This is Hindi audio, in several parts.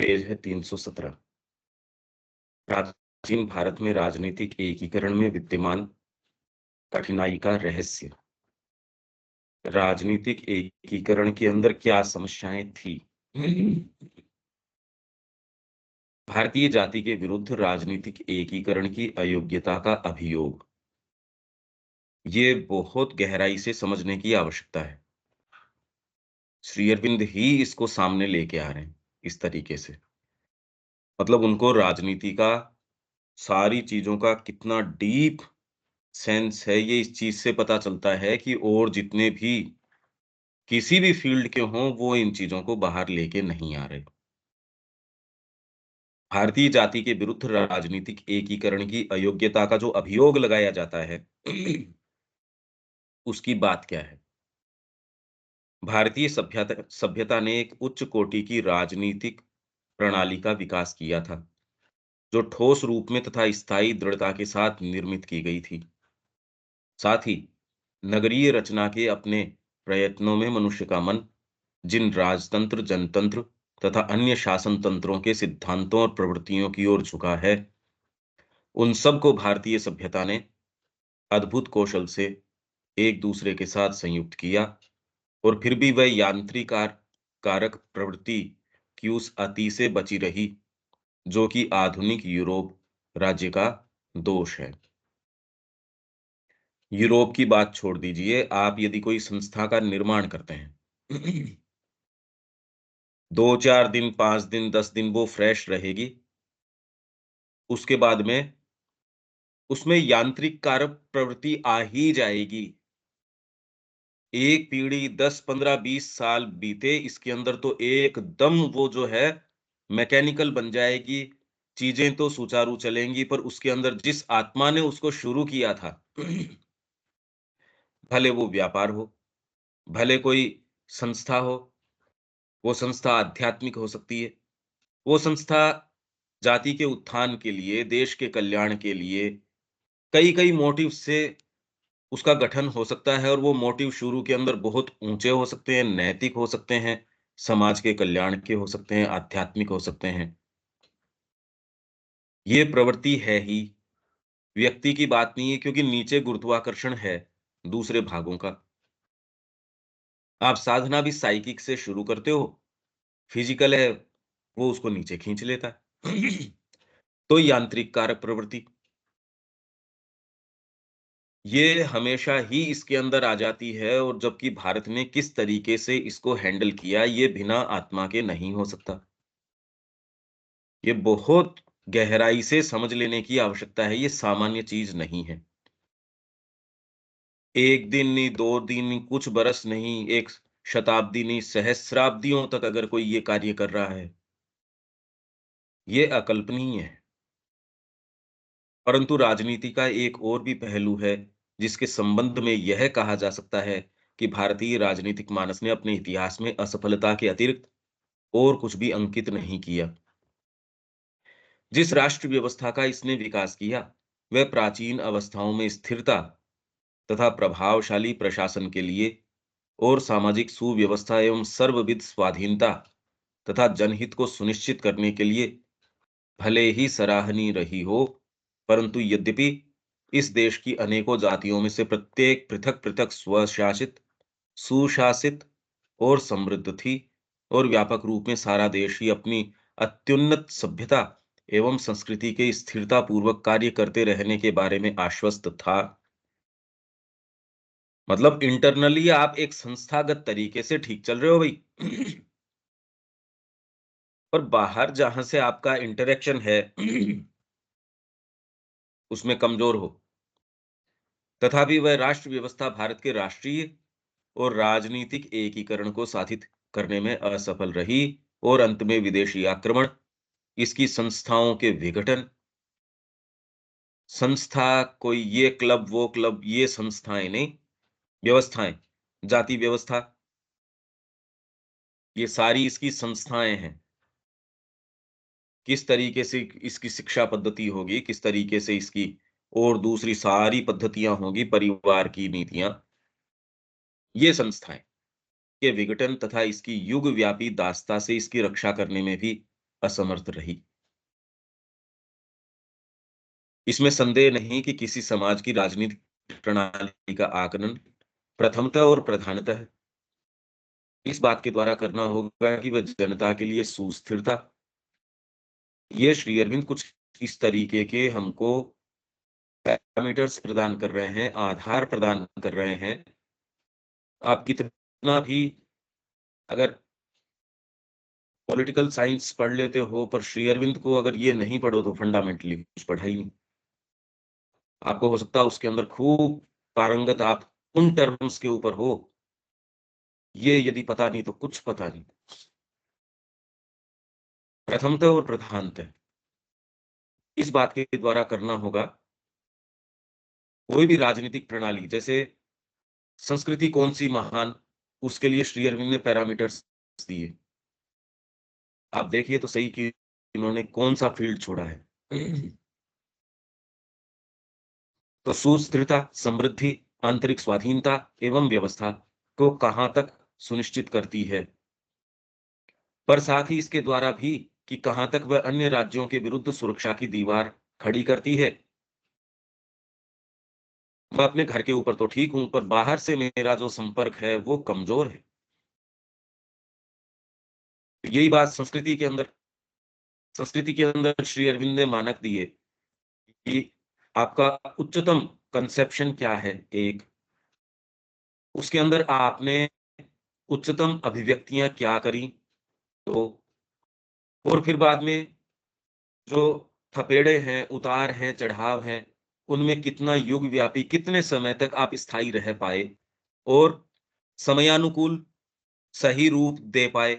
पेज है 317। प्राचीन भारत में राजनीतिक एकीकरण में विद्यमान कठिनाई का रहस्य। राजनीतिक एकीकरण के अंदर क्या समस्याएं थी? भारतीय जाति के विरुद्ध राजनीतिक एकीकरण की अयोग्यता का अभियोग। ये बहुत गहराई से समझने की आवश्यकता है। श्री अरविंद ही इसको सामने लेके आ रहे हैं इस तरीके से। मतलब उनको राजनीति का, सारी चीजों का कितना डीप सेंस है, ये इस चीज से पता चलता है कि और जितने भी किसी भी फील्ड के हों, वो इन चीजों को बाहर लेके नहीं आ रहे। भारतीय जाति के विरुद्ध राजनीतिक एकीकरण की अयोग्यता का जो अभियोग लगाया जाता है, उसकी बात क्या है? भारतीय सभ्यता सभ्यता ने एक उच्च कोटि की राजनीतिक प्रणाली का विकास किया था, जो ठोस रूप में तथा स्थायी दृढ़ता के साथ निर्मित की गई थी। साथ ही नगरीय रचना के अपने प्रयत्नों में मनुष्य का मन जिन राजतंत्र, जनतंत्र तथा अन्य शासन तंत्रों के सिद्धांतों और प्रवृत्तियों की ओर झुका है, उन सब को भारतीय सभ्यता ने अद्भुत कौशल से एक दूसरे के साथ संयुक्त किया, और फिर भी वह कारक प्रवृत्ति की उस अति से बची रही, जो कि आधुनिक यूरोप राज्य का दोष है। यूरोप की बात छोड़ दीजिए, आप यदि कोई संस्था का निर्माण करते हैं, 2-4 दिन, 5 दिन, 10 दिन वो फ्रेश रहेगी। उसके बाद में उसमें यांत्रिक कारक प्रवृत्ति आ ही जाएगी। एक पीढ़ी 10, 15, 20 साल बीते, इसके अंदर तो एकदम वो जो है मैकेनिकल बन जाएगी। चीजें तो सुचारू चलेंगी, पर उसके अंदर जिस आत्मा ने उसको शुरू किया था, भले वो व्यापार हो, भले कोई संस्था हो, वो संस्था आध्यात्मिक हो सकती है, वो संस्था जाति के उत्थान के लिए, देश के कल्याण के लिए, कई-कई मोटिव से उसका गठन हो सकता है, और वो मोटिव शुरू के अंदर बहुत ऊंचे हो सकते हैं, नैतिक हो सकते हैं, समाज के कल्याण के हो सकते हैं, आध्यात्मिक हो सकते हैं। ये प्रवृत्ति है ही, व्यक्ति की बात नहीं है, क्योंकि नीचे गुरुत्वाकर्षण है दूसरे भागों का। आप साधना भी साइकिक से शुरू करते हो, फिजिकल है, वो उसको नीचे खींच लेता है। तो यांत्रिक कारक प्रवृत्ति, ये हमेशा ही इसके अंदर आ जाती है, और जबकि भारत ने किस तरीके से इसको हैंडल किया, ये बिना आत्मा के नहीं हो सकता। ये बहुत गहराई से समझ लेने की आवश्यकता है, ये सामान्य चीज नहीं है। 1 दिन नहीं, 2 दिन नहीं, कुछ बरस नहीं, 1 शताब्दी नहीं, सहस्राब्दियों तक अगर कोई ये कार्य कर रहा है, ये अकल्पनीय है। परंतु राजनीति का एक और भी पहलू है, जिसके संबंध में यह कहा जा सकता है कि भारतीय राजनीतिक मानस ने अपने इतिहास में असफलता के अतिरिक्त और कुछ भी अंकित नहीं किया। जिस राष्ट्र व्यवस्था का इसने विकास किया, वह प्राचीन अवस्थाओं में स्थिरता तथा प्रभावशाली प्रशासन के लिए और सामाजिक सुव्यवस्था एवं सर्वविध स्वाधीनता तथा जनहित को सुनिश्चित करने के लिए भले ही सराहनीय रही हो, परंतु यद्यपि इस देश की अनेकों जातियों में से प्रत्येक पृथक-पृथक स्वशासित, सुशासित और समृद्ध थी, और व्यापक रूप में सारा देश ही अपनी अत्युन्नत सभ्यता एवं संस्कृति के स्थिरता पूर्वक कार्य करते रहने के बारे में आश्वस्त था। मतलब इंटरनली आप एक संस्थागत तरीके से ठीक चल रहे हो भई। पर बाहर जहां से आपका इंटरेक्शन है, उसमें कमजोर हो, तथापि वह राष्ट्र व्यवस्था भारत के राष्ट्रीय और राजनीतिक एकीकरण को साधित करने में असफल रही, और अंत में विदेशी आक्रमण, इसकी संस्थाओं के विघटन, संस्था कोई ये क्लब, वो क्लब, ये संस्थाएं नहीं, व्यवस्थाएं, जाति व्यवस्था, ये सारी इसकी संस्थाएं हैं। किस तरीके से इसकी शिक्षा पद्धति होगी, किस तरीके से इसकी और दूसरी सारी पद्धतियां होंगी, परिवार की नीतियां, ये संस्थाएं के विघटन तथा इसकी युग व्यापी दासता से इसकी रक्षा करने में भी असमर्थ रही। इसमें संदेह नहीं कि किसी समाज की राजनीतिक प्रणाली का आकलन प्रथमतः और प्रधानतः इस बात के द्वारा करना होगा कि वह जनता के लिए सुस्थिरता, ये श्री अरविंद कुछ इस तरीके के हमको पैरामीटर्स प्रदान कर रहे हैं, आधार प्रदान कर रहे हैं। आप कितना भी अगर पॉलिटिकल साइंस पढ़ लेते हो, पर श्री अरविंद को अगर ये नहीं पढ़ो तो फंडामेंटली कुछ पढ़ा ही नहीं। आपको हो सकता है उसके अंदर खूब पारंगत आप उन टर्म्स के ऊपर हो, ये यदि पता नहीं तो कुछ पता नहीं। प्रथमतः और प्रधानतः इस बात के द्वारा करना होगा। कोई भी राजनीतिक प्रणाली, जैसे संस्कृति कौन-सी महान, उसके लिए श्री अरविंद ने पैरामीटर्स दिए। आप देखिए तो सही कि इन्होंने कौन-सा फ़ील्ड छोड़ा है। तो सुस्थिरता, समृद्धि, आंतरिक स्वाधीनता एवं व्यवस्था को कहाँ तक सुनिश्चित करती है, पर साथ ही इसके द्वारा भी कि कहाँ तक वह अन्य राज्यों के विरुद्ध सुरक्षा की दीवार खड़ी करती है। मैं अपने घर के ऊपर तो ठीक हूँ, पर बाहर से मेरा जो संपर्क है, वो कमज़ोर है। यही बात संस्कृति के अंदर श्री अरविंद ने मानक दिए कि आपका उच्चतम कंसेप्शन क्या है एक, उसके अंदर आपने उच्चतम अभिव्यक्तियाँ क्या करी, तो और फिर बाद में जो थपेड़े हैं, उतार हैं, चढ़ाव हैं, उनमें कितना युग व्यापी, कितने समय तक आप स्थायी रह पाए और समयानुकूल सही रूप दे पाए।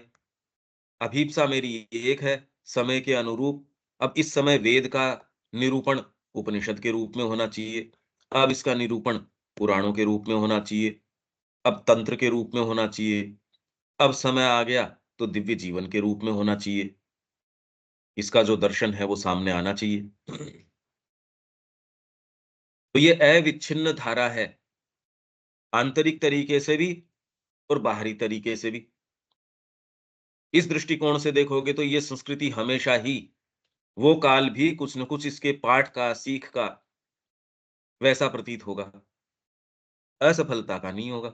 अभीप्सा मेरी एक है, समय के अनुरूप। अब इस समय वेद का निरूपण उपनिषद के रूप में होना चाहिए। अब इसका निरूपण पुराणों के रूप में होना चाहिए। अब तंत्र के रूप में होना चाहिए। अब समय आ गया तो दिव्य जीवन के रूप में होना चाहिए। इसका जो दर्शन है वो सामने आना चाहिए। तो ये अविच्छिन्न धारा है, आंतरिक तरीके से भी और बाहरी तरीके से भी। इस दृष्टिकोण से देखोगे तो ये संस्कृति हमेशा ही, वो काल भी कुछ न कुछ इसके पाठ का, सीख का वैसा प्रतीत होगा, असफलता का नहीं होगा।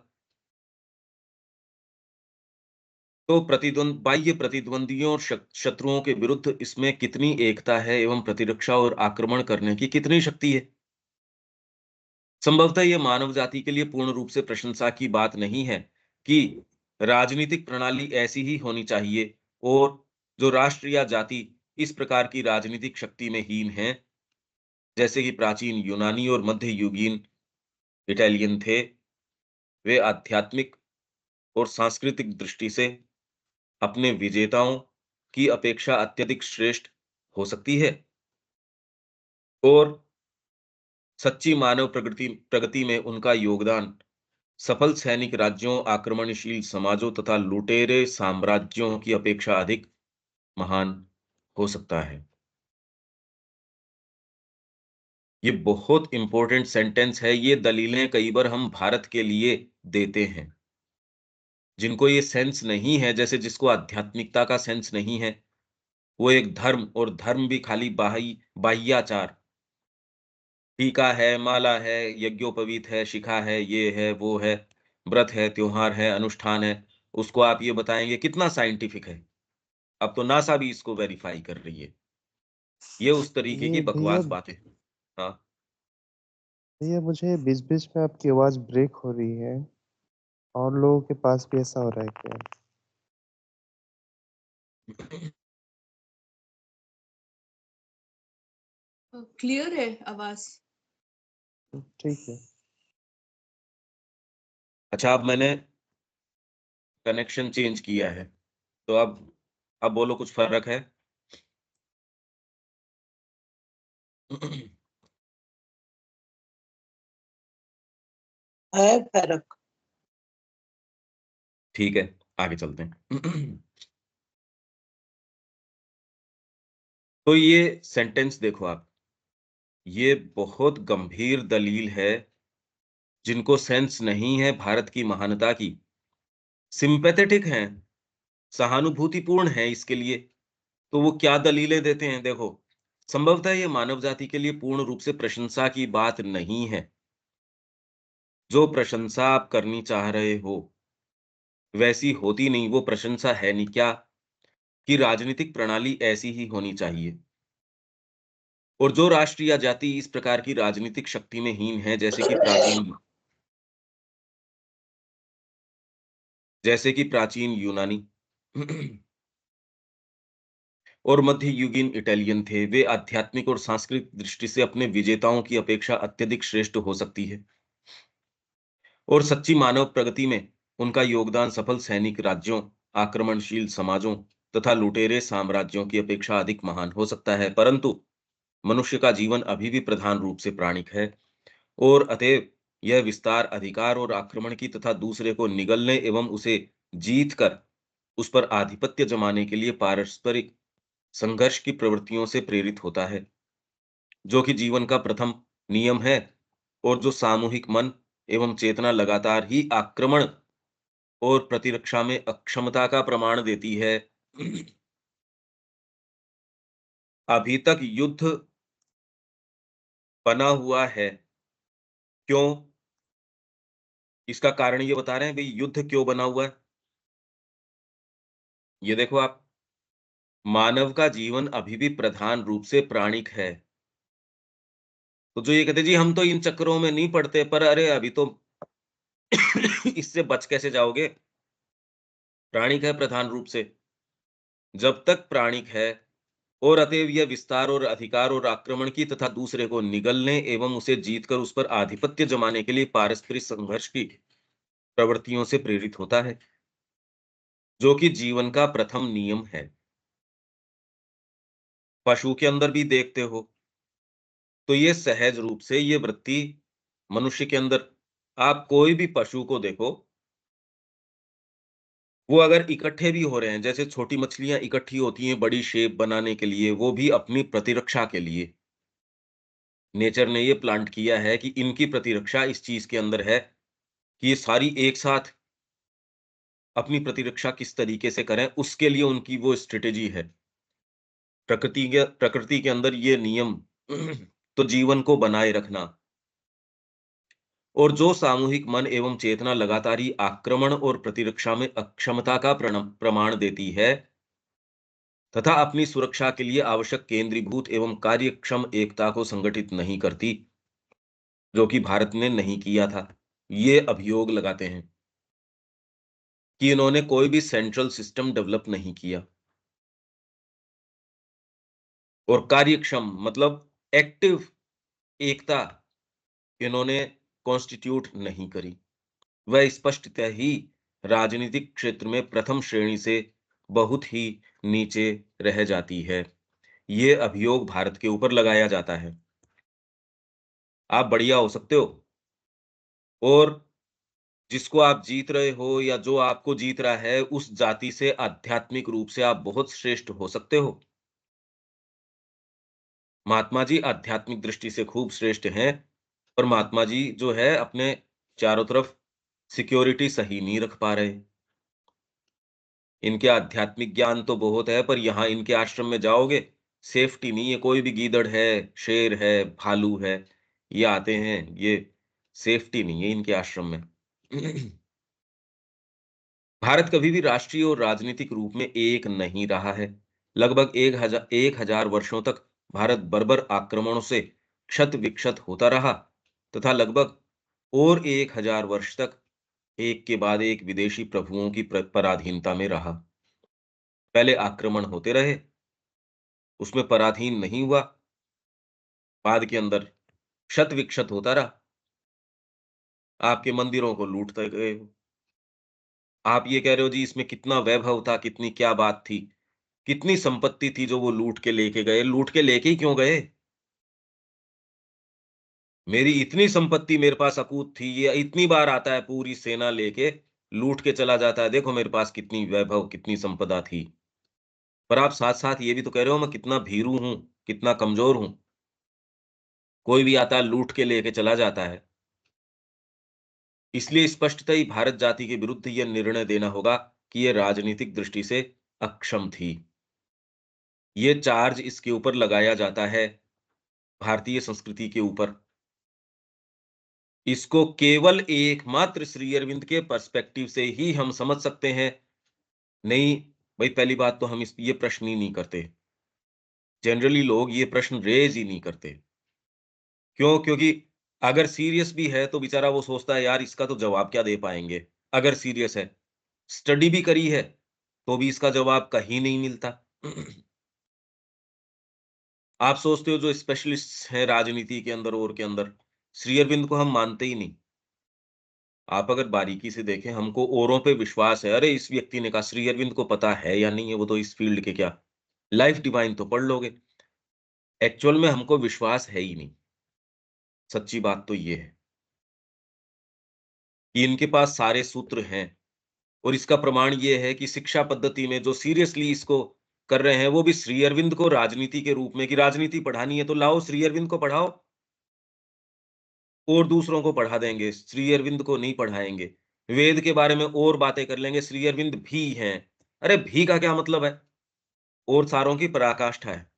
तो बाह्य प्रतिद्वंदियों और शत्रुओं के विरुद्ध इसमें कितनी एकता है एवं प्रतिरक्षा और आक्रमण करने की कितनी शक्ति है। संभवतः ये मानव जाति के लिए पूर्ण रूप से प्रशंसा की बात नहीं है कि राजनीतिक प्रणाली ऐसी ही होनी चाहिए और जो राष्ट्र या जाति इस प्रकार की राजनीतिक शक्ति में हीन है, जैसे कि प्राचीन यूनानी और मध्ययुगीन इटालियन थे, वे आध्यात्मिक और सांस्कृतिक दृष्टि से अपने विजेताओं की अपेक्षा अत्यधिक श्रेष्ठ हो सकती है और सच्ची मानव प्रगति प्रगति में उनका योगदान सफल सैनिक राज्यों, आक्रमणशील समाजों तथा लुटेरे साम्राज्यों की अपेक्षा अधिक महान हो सकता है। ये बहुत इंपॉर्टेंट सेंटेंस है, ये दलीलें कई बार हम भारत के लिए देते हैं। जिनको ये सेंस नहीं है, जैसे जिसको आध्यात्मिकता का सेंस नहीं है, वो एक धर्म, और धर्म भी खाली बाह्याचार, टीका है, माला है, यज्ञोपवीत है, शिखा है, ये है, वो है, व्रत है, त्योहार है, अनुष्ठान है, उसको आप ये बताएँगे कितना साइंटिफिक है। अब तो नासा भी इसको वेरीफाई कर रही है। ये उस तरीके की ये भैया बकवास बातें हैं। हाँ। भैया मुझे बीच-बीच में आपकी आवाज़ ब्रेक हो रही है और लोगों के पास भी ऐसा हो रहा है क्या? क्लियर है आवाज? ठीक है। अच्छा, अब मैंने कनेक्शन चेंज किया है, तो अब बोलो कुछ फ़र्क है? है फ़र्क। ठीक है, आगे चलते हैं। तो ये सेंटेंस देखो आप, ये बहुत गंभीर दलील है, जिनको सेंस नहीं है भारत की महानता की, सिम्पैथेटिक हैं, सहानुभूतिपूर्ण हैं इसके लिए, तो वो क्या दलीलें देते हैं देखो, संभवतः ये मानव जाति के लिए पूर्ण रूप से प्रशंसा की बात नहीं है। जो प्रशंसा आप करनी चाह रहे हो, वैसी होती नहीं, वो प्रशंसा है नहीं। क्या? कि राजनीतिक प्रणाली ऐसी ही होनी चाहिए। और जो राष्ट्र या जाति इस प्रकार की राजनीतिक शक्ति में हीन है, जैसे कि प्राचीन यूनानी और मध्ययुगीन इटालियन थे, वे आध्यात्मिक और सांस्कृतिक दृष्टि से अपने विजेताओं की अपेक्षा अत्यधिक श्रेष्ठ हो सकती है। और सच्ची मानव प्रगति में उनका योगदान सफल सैनिक राज्यों, आक्रमणशील समाजों तथा लुटेरे साम्राज्यों की अपेक्षा अधिक महान हो सकता है। परंतु मनुष्य का जीवन अभी भी प्रधान रूप से प्राणिक है, और अतएव यह विस्तार अधिकार और आक्रमण की तथा दूसरे को निगलने एवं उसे जीत कर उस पर आधिपत्य जमाने के लिए पारस्परिक संघर्ष की प्रवृत्तियों से प्रेरित होता है, जो कि जीवन का प्रथम नियम है, और जो सामूहिक मन एवं चेतना लगातार ही आक्रमण और प्रतिरक्षा में अक्षमता का प्रमाण देती है। अभी तक युद्ध बना हुआ है। क्यों? इसका कारण ये बता रहे हैं भई, युद्ध क्यों बना हुआ है? ये देखो आप, मानव का जीवन अभी भी प्रधान रूप से प्राणिक है। तो जो ये कहते हैं जी हम तो इन चक्करों में नहीं पड़ते, पर अरे अभी तो इससे बच कैसे जाओगे? प्राणिक है प्रधान रूप से। जब तक प्राणिक है, और अतएव यह विस्तार और अधिकार और आक्रमण की तथा दूसरे को निगलने एवं उसे जीतकर उस पर आधिपत्य जमाने के लिए पारस्परिक संघर्ष की प्रवृत्तियों से प्रेरित होता है, जो कि जीवन का प्रथम नियम है। पशु के अंदर भी देखते हो, तो ये सहज रूप से ये वृत्ति मनुष्य के अंदर, आप कोई भी पशु को देखो, वो अगर इकट्ठे भी हो रहे हैं, जैसे छोटी मछलियाँ इकट्ठी होती हैं बड़ी शेप बनाने के लिए, वो भी अपनी प्रतिरक्षा के लिए। नेचर ने ये प्लांट किया है कि इनकी प्रतिरक्षा इस चीज़ के अंदर है कि ये सारी एक साथ अपनी प्रतिरक्षा किस तरीके से करें, उसके लिए उनकी वो स्ट्रैटेजी है। प्रकृति के अंदर ये नियम तो जीवन को बनाए रखना, और जो सामूहिक मन एवं चेतना लगातार ही आक्रमण और प्रतिरक्षा में अक्षमता का प्रमाण देती है, तथा अपनी सुरक्षा के लिए आवश्यक केंद्रीभूत एवं कार्यक्षम एकता को संगठित नहीं करती, जो कि भारत ने नहीं किया था। ये अभियोग लगाते हैं कि इन्होंने कोई भी सेंट्रल सिस्टम डेवलप नहीं किया, और कार्यक्षम मतलब एक्टिव एकता इन्होंने कॉन्स्टिट्यूट नहीं करी। वह स्पष्टतः ही राजनीतिक क्षेत्र में प्रथम श्रेणी से बहुत ही नीचे रह जाती है। ये अभियोग भारत के ऊपर लगाया जाता है। आप बढ़िया हो सकते हो, और जिसको आप जीत रहे हो या जो आपको जीत रहा है, उस जाति से आध्यात्मिक रूप से आप बहुत श्रेष्ठ हो सकते हो। महात्मा जी आध्यात्मिक दृष्टि से खूब श्रेष्ठ हैं, और महात्मा जी जो है अपने चारों तरफ सिक्योरिटी सही नहीं रख पा रहे। इनके आध्यात्मिक ज्ञान तो बहुत है, पर यहाँ इनके आश्रम में जाओगे, सेफ्टी नहीं है। कोई भी गीदड़ है, शेर है, भालू है, ये आते हैं, ये सेफ्टी नहीं है इनके आश्रम में। भारत कभी भी राष्ट्रीय और राजनीतिक रूप में एक नहीं रहा है। लगभग 1000 वर्षों तक भारत बर्बर आक्रमणों से क्षत विक्षत होता रहा, तथा लगभग और 1000 वर्ष तक एक के बाद एक विदेशी प्रभुओं की पराधीनता में रहा। पहले आक्रमण होते रहे, उसमें पराधीन नहीं हुआ, बाद के अंदर क्षत विक्षत होता रहा, आपके मंदिरों को लूटते गए हो। आप ये कह रहे हो जी इसमें कितना वैभव था, कितनी क्या बात थी, कितनी संपत्ति थी जो वो लूट के लेके गए। लूट के लेके ही क्यों गए? मेरी इतनी संपत्ति मेरे पास अकूत थी, ये इतनी बार आता है पूरी सेना लेके, लूट के चला जाता है, देखो मेरे पास कितनी वैभव, कितनी संपदा थी। पर आप साथ-साथ ये भी तो कह रहे हो मैं कितना भीरू हूँ, कितना कमज़ोर हूँ। कोई भी आता है लूट के लेके चला जाता है। इसलिए स्पष्टतः ही भारत जाति के विरुद्ध यह निर्णय देना होगा कि ये राजनीतिक दृष्टि से अक्षम थी। ये चार्ज इसके ऊपर लगाया जाता है, भारतीय संस्कृति के ऊपर। इसको केवल एकमात्र श्री अरविंद के पर्सपेक्टिव से ही हम समझ सकते हैं। नहीं, भई पहली बात तो हम ये प्रश्न ही नहीं करते। जनरली लोग ये प्रश्न रेज़ ही नहीं करते। क्यों? क्योंकि अगर सीरियस भी है तो बेचारा वो सोचता है यार इसका तो जवाब क्या दे पाएँगे, अगर सीरियस है। स्टडी भी करी है, तो भी इसका जवाब कहीं नहीं मिलता। आप सोचते हो जो स्पेशलिस्ट्स हैं राजनीति के अंदर और के अंदर, श्री अरविंद को हम मानते ही नहीं। आप अगर बारीकी से देखें, हमको औरों पे विश्वास है, अरे इस व्यक्ति ने कहा, श्री अरविंद को पता है या नहीं है, वो तो इस फील्ड के क्या, लाइफ डिवाइन तो पढ़ लोगे। एक्चुअल में हमको विश्वास है ही नहीं, सच्ची बात तो ये है कि इनके पास सारे सूत्र हैं और इसका प्रमाण ये है कि शिक्षा पद्धति में जो सीरियसली इसको कर रहे हैं, वो भी श्री अरविंद को राजनीति के रूप में कि राजनीति पढ़ानी है तो लाओ श्री अरविंद को पढ़ाओ और दूसरों को पढ़ा देंगे, श्री अरविंद को नहीं पढ़ाएँगे। वेद के बारे में और बातें कर लेंगे, श्री अरविंद भी हैं। अरे भी का क्या मतलब है? और सारों की पराकाष्ठा है।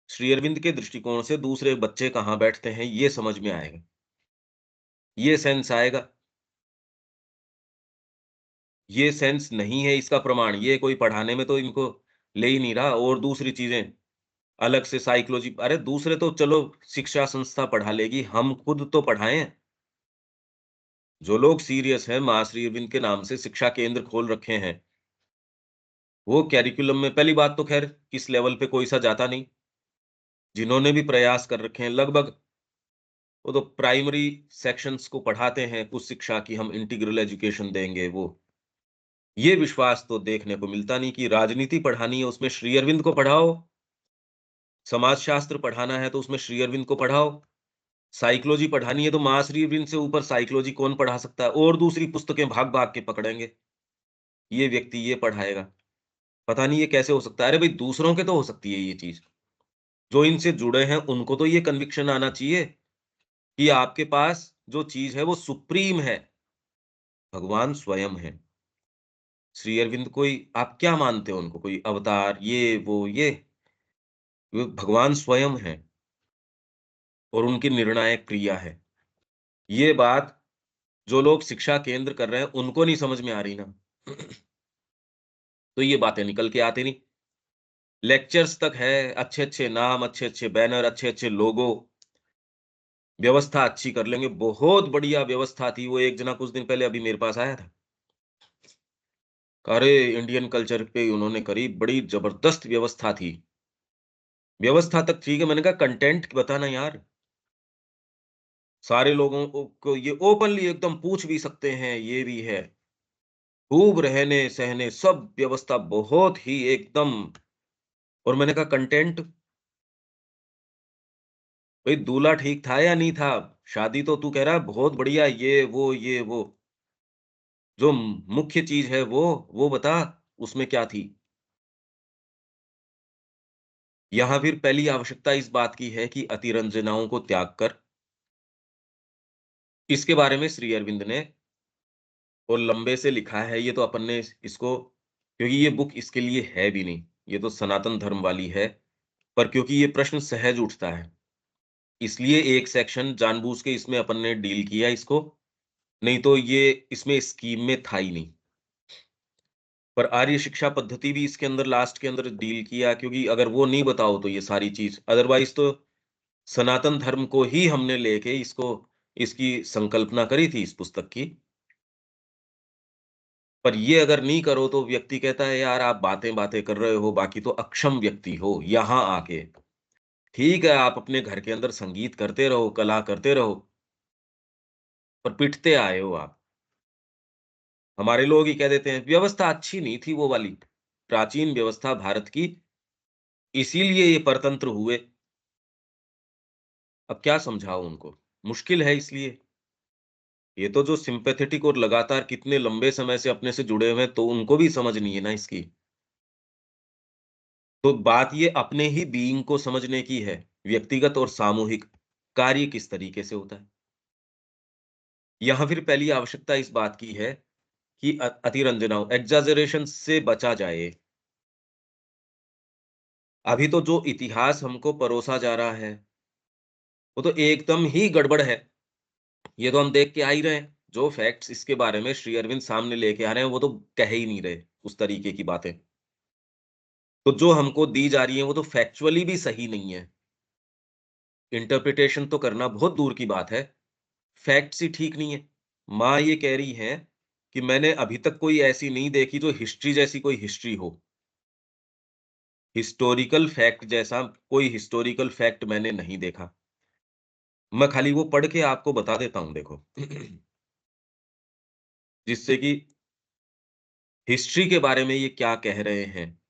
श्री अरविंद के दृष्टिकोण से दूसरे बच्चे कहाँ बैठते हैं, ये समझ में आएगा। ये सेंस आएगा। ये सेंस नहीं है इसका प्रमाण, ये कोई पढ़ाने में तो इनको ले ही नहीं रहा और दूसरी चीज़ें अलग से साइकोलॉजी अरे दूसरे तो चलो शिक्षा संस्था पढ़ा लेगी, हम खुद तो पढ़ाएँ। जो लोग सीरियस हैं, माँ श्री अरविंद के नाम से शिक्षा केंद्र खोल रखे हैं, वो करिकुलम में पहली बात तो ख़ैर इस लेवल पे कोई सा जाता नहीं। जिन्होंने भी प्रयास कर रखे हैं लगभग वो तो प्राइमरी सेक्शंस को पढ़ाते हैं, कुछ शिक्षा की हम इंटीग्रल एजुकेशन देंगे वो। ये विश्वास तो देखने को मिलता नहीं कि राजनीति पढ़ानी है उसमें श्री अरविंद को पढ़ाओ, समाजशास्त्र पढ़ाना है तो उसमें श्री अरविंद को पढ़ाओ, साइकोलॉजी पढ़ानी है तो माँ श्री अरविंद से ऊपर साइकोलॉजी कौन पढ़ा सकता है और दूसरी पुस्तकें भाग-भाग के पकड़ेंगे। ये व्यक्ति ये पढ़ाएगा। पता नहीं ये कैसे हो सकता है? अरे भई दूसरों के तो हो सकती है ये चीज़। जो इनसे जुड़े हैं उनको तो ये कन्विक्शन आना चाहिए कि आपके पास जो चीज़ है वो सुप्रीम है, भगवान स्वयं हैं। श्री अरविंद कोई आप क्या मानते हो उनको? कोई अवतार ये वो ये भगवान स्वयं हैं और उनकी निर्णायक क्रिया है। ये बात जो लोग शिक्षा केंद्र कर रहे हैं उनको नहीं समझ में आ रही ना। तो ये बातें निकल के आती नहीं। लेक्चर्स तक है, अच्छे-अच्छे नाम, अच्छे-अच्छे बैनर, अच्छे-अच्छे लोगो, व्यवस्था अच्छी कर लेंगे। बहुत बढ़िया व्यवस्था थी। वो एक जना कुछ दिन पहले अभी मेरे पास आया था। अरे! इंडियन कल्चर पे उन्होंने करी, बड़ी ज़बरदस्त व्यवस्था थी। व्यवस्था तक ठीक है, मैंने कहा कंटेंट बताना यार। सारे लोगों को ये ओपनली एकदम पूछ भी सकते हैं, ये भी है। खूब रहने-सहने सब व्यवस्था बहुत ही एकदम और मैंने कहा कंटेंट भई दूल्हा ठीक था या नहीं था? शादी तो तू कह रहा है बहुत बढ़िया ये वो। जो मुख्य चीज़ है वो बता उसमें क्या थी? यहाँ फिर पहली आवश्यकता इस बात की है कि अतिरंजनाओं को त्याग कर इसके बारे में श्री अरविंद ने और लंबे से लिखा है, ये तो अपन ने इसको क्योंकि ये बुक इसके लिए है भी नहीं, ये तो सनातन धर्म वाली है, पर क्योंकि ये प्रश्न सहज उठता है, इसलिए एक सेक्शन जानबूझ के इसमें अपन ने डील किया इसको, नहीं तो ये इसमें स्कीम में था ही नहीं। पर आर्य शिक्षा पद्धति भी इसके अंदर लास्ट के अंदर डील किया क्योंकि अगर वो नहीं बताओ तो ये सारी चीज़ अदरवाइज़ तो सनातन धर्म को ही हमने लेके इसको इसकी संकल्पना करी थी इस पुस्तक की। पर ये अगर नहीं करो तो व्यक्ति कहता है यार आप बातें-बातें कर रहे हो, बाकी तो अक्षम व्यक्ति हो यहाँ आके। ठीक है, आप अपने घर के अंदर संगीत करते रहो, कला करते रहो, पर पिटते आए हो आप। हमारे लोग ही कह देते हैं व्यवस्था अच्छी नहीं थी वो वाली, प्राचीन व्यवस्था भारत की, इसीलिए ये परतंत्र हुए। अब क्या समझाओ उनको? मुश्किल है इसलिए। ये तो जो सिम्पैथेटिक और लगातार कितने लंबे समय से अपने से जुड़े हुए हैं, तो उनको भी समझ नहीं है ना इसकी। तो बात ये अपने ही बीइंग को समझने की है, व्यक्तिगत और सामूहिक कार्य किस तरीके से होता है। यहाँ फिर पहली आवश्यकता इस बात की है कि अतिरंजनाओं, एक्ज़ैजरेशन से बचा जाए। अभी तो जो इतिहास हमको परोसा जा रहा है, वो तो एकदम ही गड़बड़ है। ये तो हम देख के आ ही रहे हैं। जो फैक्ट्स इसके बारे में श्री अरविंद सामने लेके आ रहे हैं, वो तो कह ही नहीं रहे उस तरीके की बातें। तो जो हमको दी जा रही है, वो तो फैक्चुअली भी सही नहीं है। इंटरप्रिटेशन तो करना बहुत दूर की बात है, फैक्ट्स ही ठीक नहीं है। माँ ये कह रही हैं कि मैंने अभी तक कोई ऐसी नहीं देखी जो हिस्ट्री जैसी कोई हिस्ट्री हो। हिस्टोरिकल फैक्ट जैसा कोई हिस्टोरिकल फैक्ट मैंने नहीं देखा। मैं खाली वो पढ़ के आपको बता देता हूँ देखो। जिससे कि हिस्ट्री के बारे में ये क्या कह रहे हैं,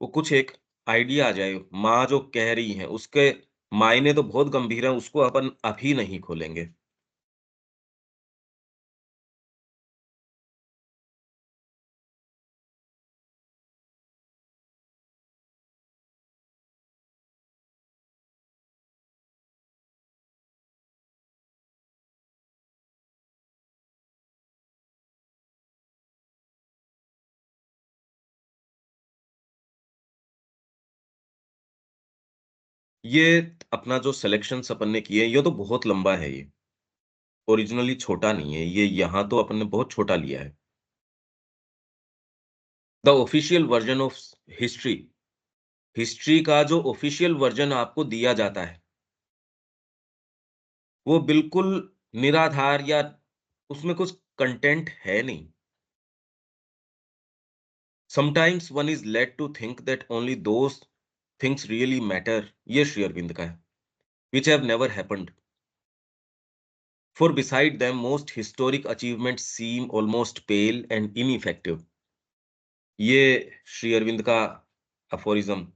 वो कुछ एक आइडिया आ जाए। माँ जो कह रही हैं, उसके मायने तो बहुत गंभीर हैं, उसको अपन अभी नहीं खोलेंगे। ये अपना जो सिलेक्शंस अपन ने किए, ये तो बहुत लंबा है ये। ओरिजिनली छोटा नहीं है, ये यहाँ तो अपन ने बहुत छोटा लिया है। The official version of history, history का जो ऑफिशियल वर्जन आपको दिया जाता है, वो बिल्कुल निराधार या उसमें कुछ कंटेंट है नहीं। Sometimes one is led to think that only those things really matter, ये श्री अरविंद का है, which have never happened. For beside them, most historic achievements seem almost pale and ineffective. ये श्री अरविंद का अफोरिज्म।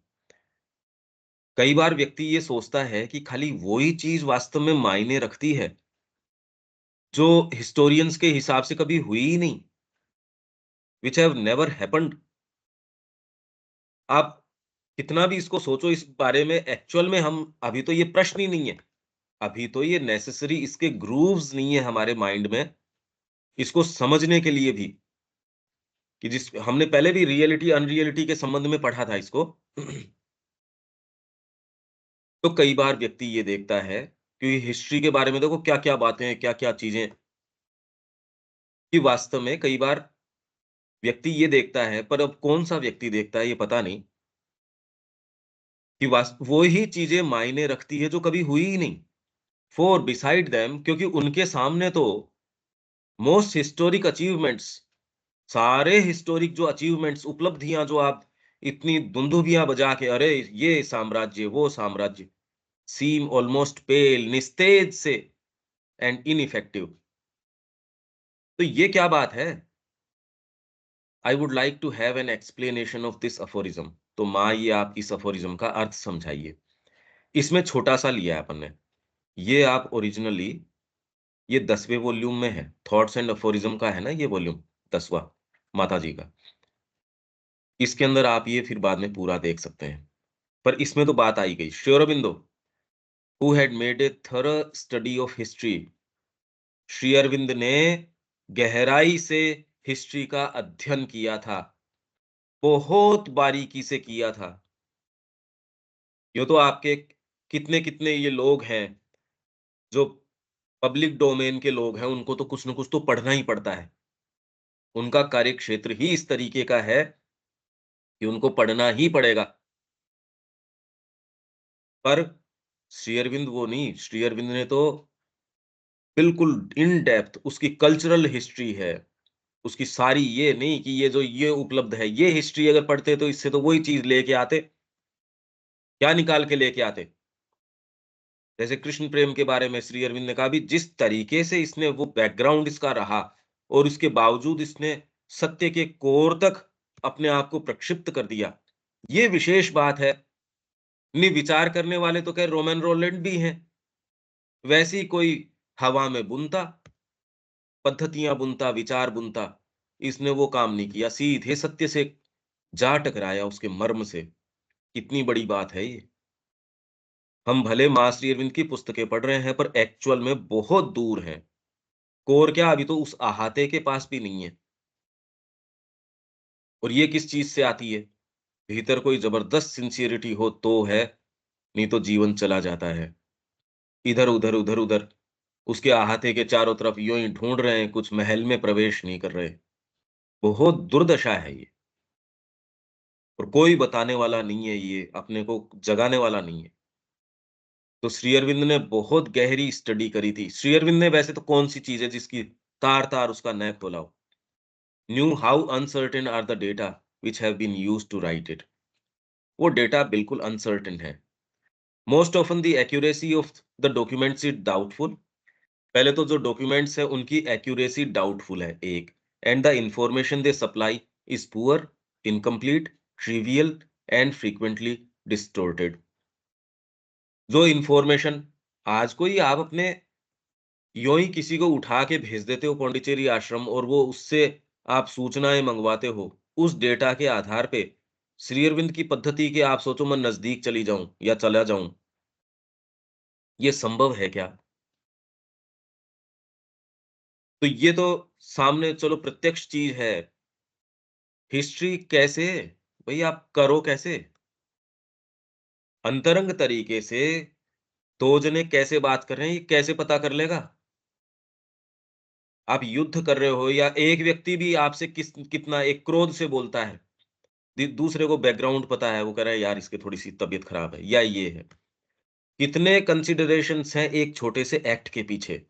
कई बार व्यक्ति ये सोचता है कि खाली वो ही चीज वास्तव में मायने रखती है जो हिस्टोरियंस के हिसाब से कभी हुई ही नहीं, which have never happened. आप कितना भी इसको सोचो इस बारे में, एक्चुअल में हम अभी तो ये प्रश्न ही नहीं है, अभी तो ये नेसेसरी इसके ग्रूव्स नहीं है हमारे माइंड में, इसको समझने के लिए भी, कि जिस हमने पहले भी रियलिटी अनरियलिटी के संबंध में पढ़ा था इसको। तो कई बार व्यक्ति ये देखता है कि हिस्ट्री के बारे में देखो क्या-क्या बातें हैं, क्या-क्या चीजें, कि वास्तव में कई बार व्यक्ति ये देखता है, पर अब कौन-सा व्यक्ति देखता है ये पता नहीं, कि वो ही चीजें मायने रखती है जो कभी हुई ही नहीं। फॉर बिसाइड देम, क्योंकि उनके सामने तो मोस्ट हिस्टोरिक अचीवमेंट्स, सारे हिस्टोरिक जो अचीवमेंट्स, उपलब्धियां जो आप इतनी दुंदुभियां बजा के, अरे ये साम्राज्य, वो साम्राज्य, सीम ऑलमोस्ट पेल, निस्तेज से एंड इनइफेक्टिव। तो ये क्या बात है? I would like to have an explanation of this aphorism. तो माँ ये आप इस अफोरिज्म का अर्थ समझाइए। इसमें छोटा-सा लिया है अपन ने। ये आप ओरिजिनली ये 10वें वॉल्यूम में है। थॉट्स एंड अफोरिज्म का है ना ये वॉल्यूम, 10वां माताजी का। इसके अंदर आप ये फिर बाद में पूरा देख सकते हैं। पर इसमें तो बात आई गई। Shri Aurobindo, who had made a thorough study of history, Shri Arvind ने गहराई से हिस्ट्री का अध्ययन किया था, बहुत बारीकी से किया था। ये तो आपके कितने-कितने ये लोग हैं, जो पब्लिक डोमेन के लोग हैं, उनको तो कुछ न कुछ तो पढ़ना ही पड़ता है। उनका कार्यक्षेत्र ही इस तरीके का है कि उनको पढ़ना ही पड़ेगा। पर श्री अरविंद वो नहीं, श्री अरविंद ने तो बिल्कुल इन डेप्थ उसकी कल्चरल हिस्ट्री है। उसकी सारी, ये नहीं कि ये जो ये उपलब्ध है, ये हिस्ट्री अगर पढ़ते तो इससे तो वही चीज़ लेके आते, क्या निकाल के लेके आते? जैसे कृष्ण प्रेम के बारे में श्री अरविंद ने कहा भी, जिस तरीके से इसने वो बैकग्राउंड इसका रहा और उसके बावजूद इसने सत्य के कोर तक अपने आप को प्रक्षिप्त कर दिया। ये विशेष बात है। नहीं, विचार करने वाले तो खैर रोमन रोलैंड भी हैं। वैसे ही कोई हवा में बुनता, पद्धतियाँ बुनता, विचार बुनता। इसने वो काम नहीं किया, सीधे सत्य से जा टकराया उसके मर्म से। कितनी बड़ी बात है ये। हम भले माँ श्री अरविंद की पुस्तकें पढ़ रहे हैं, पर एक्चुअल में बहुत दूर हैं। कोर क्या, अभी तो उस अहाते के पास भी नहीं है। और ये किस चीज़ से आती है? भीतर कोई जबरदस्त सिंसियरिटी हो तो है, नहीं तो जीवन चला जाता है। इधर-उधर, उधर-उधर, उसके अहाते के चारों तरफ यूँ ही ढूँढ रहे हैं, कुछ महल में प्रवेश नहीं कर रहे। बहुत दुर्दशा है ये, और कोई बताने वाला नहीं है ये, अपने को जगाने वाला नहीं है। तो श्री अरविंद ने बहुत गहरी स्टडी करी थी। श्री अरविंद ने वैसे तो कौन-सी चीज़ है जिसकी तार-तार उसका नैक खोला हो। Knew how uncertain are the data which have been used to write it. वो डेटा बिल्कुल अनसर्टेन है। Most often the accuracy of the documents is doubtful. पहले तो जो डॉक्यूमेंट्स है उनकी एक्यूरेसी डाउटफुल है एक, and the information they supply is poor, incomplete, trivial and frequently distorted. जो इंफॉर्मेशन आज कोई आप अपने यूं ही किसी को उठा के भेज देते हो पौंडीचेरी आश्रम और वो उससे आप सूचनाएं मंगवाते हो, उस डेटा के आधार पे श्री अरविंद की पद्धति के आप सोचो मैं नजदीक चली जाऊं या चला जाऊं, ये संभव है क्या? तो ये तो सामने चलो प्रत्यक्ष चीज है। हिस्ट्री कैसे? भई आप करो कैसे? अंतरंग तरीके से 2 जने कैसे बात कर रहे हैं, ये कैसे पता कर लेगा? आप युद्ध कर रहे हो या एक व्यक्ति भी आपसे कितना एक क्रोध से बोलता है, दूसरे को बैकग्राउंड पता है, वो कह रहा है यार इसकी थोड़ी-सी तबीयत खराब है या ये है। कितने कंसिडरेशंस हैं एक छोटे से एक्ट के पीछे।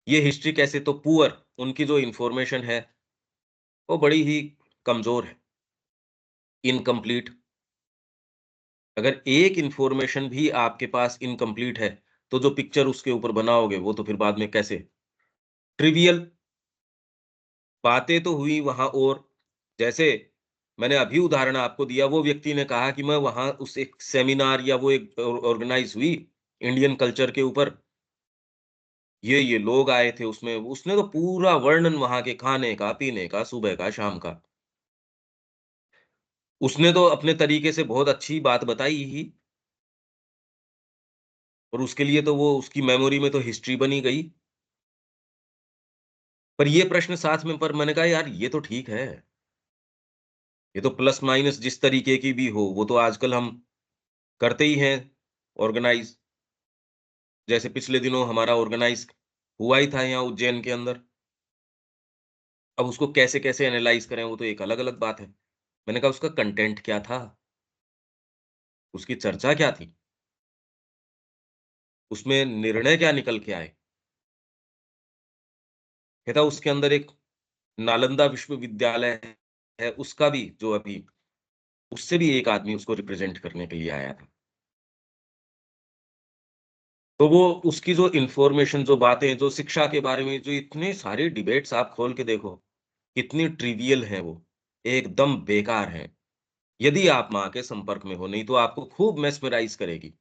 ये हिस्ट्री कैसे? तो पुअर, उनकी जो इन्फॉर्मेशन है, वो बड़ी ही कमज़ोर है, इनकम्प्लीट। अगर एक इन्फॉर्मेशन भी आपके पास इनकम्प्लीट है, तो जो पिक्चर उसके ऊपर बनाओगे, वो तो फिर बाद में कैसे? ट्रिवियल बातें तो हुई वहाँ और जैसे मैंने अभी उदाहरण आपको दिया, वो व्यक्ति ने कहा कि मैं वहाँ उस एक सेमिनार या वो एक ऑर्गेनाइज़ हुई इंडियन कल्चर के ऊपर, ये लोग आए थे उसमें, उसने तो पूरा वर्णन वहाँ के खाने का, पीने का, सुबह का, शाम का। उसने तो अपने तरीके से बहुत अच्छी बात बताई ही, और उसके लिए तो वो उसकी मेमोरी में तो हिस्ट्री बनी गई। पर ये प्रश्न साथ में पर मैंने कहा यार ये तो ठीक है। ये तो प्लस माइनस जिस तरीके की भी हो, वो तो आजकल हम करते ही हैं ऑर्गेनाइज़। जैसे पिछले दिनों हमारा ऑर्गेनाइज़ हुआ ही था यहाँ उज्जैन के अंदर। अब उसको कैसे-कैसे एनालाइज़ करें वो तो एक अलग-अलग बात है। मैंने कहा उसका कंटेंट क्या था? उसकी चर्चा क्या थी? उसमें निर्णय क्या निकल के आए? कहता उसके अंदर एक नालंदा विश्वविद्यालय है, उसका भी जो अभी उससे भी एक आदमी उसको रिप्रेज़ेंट करने के लिए आया था। तो वो उसकी जो इन्फॉर्मेशन, जो बातें, जो शिक्षा के बारे में जो इतने सारे डिबेट्स आप खोल के देखो, कितनी ट्रिवियल हैं वो, एकदम बेकार हैं। यदि आप माँ के संपर्क में हो, नहीं तो आपको खूब मेस्मराइज़ करेगी।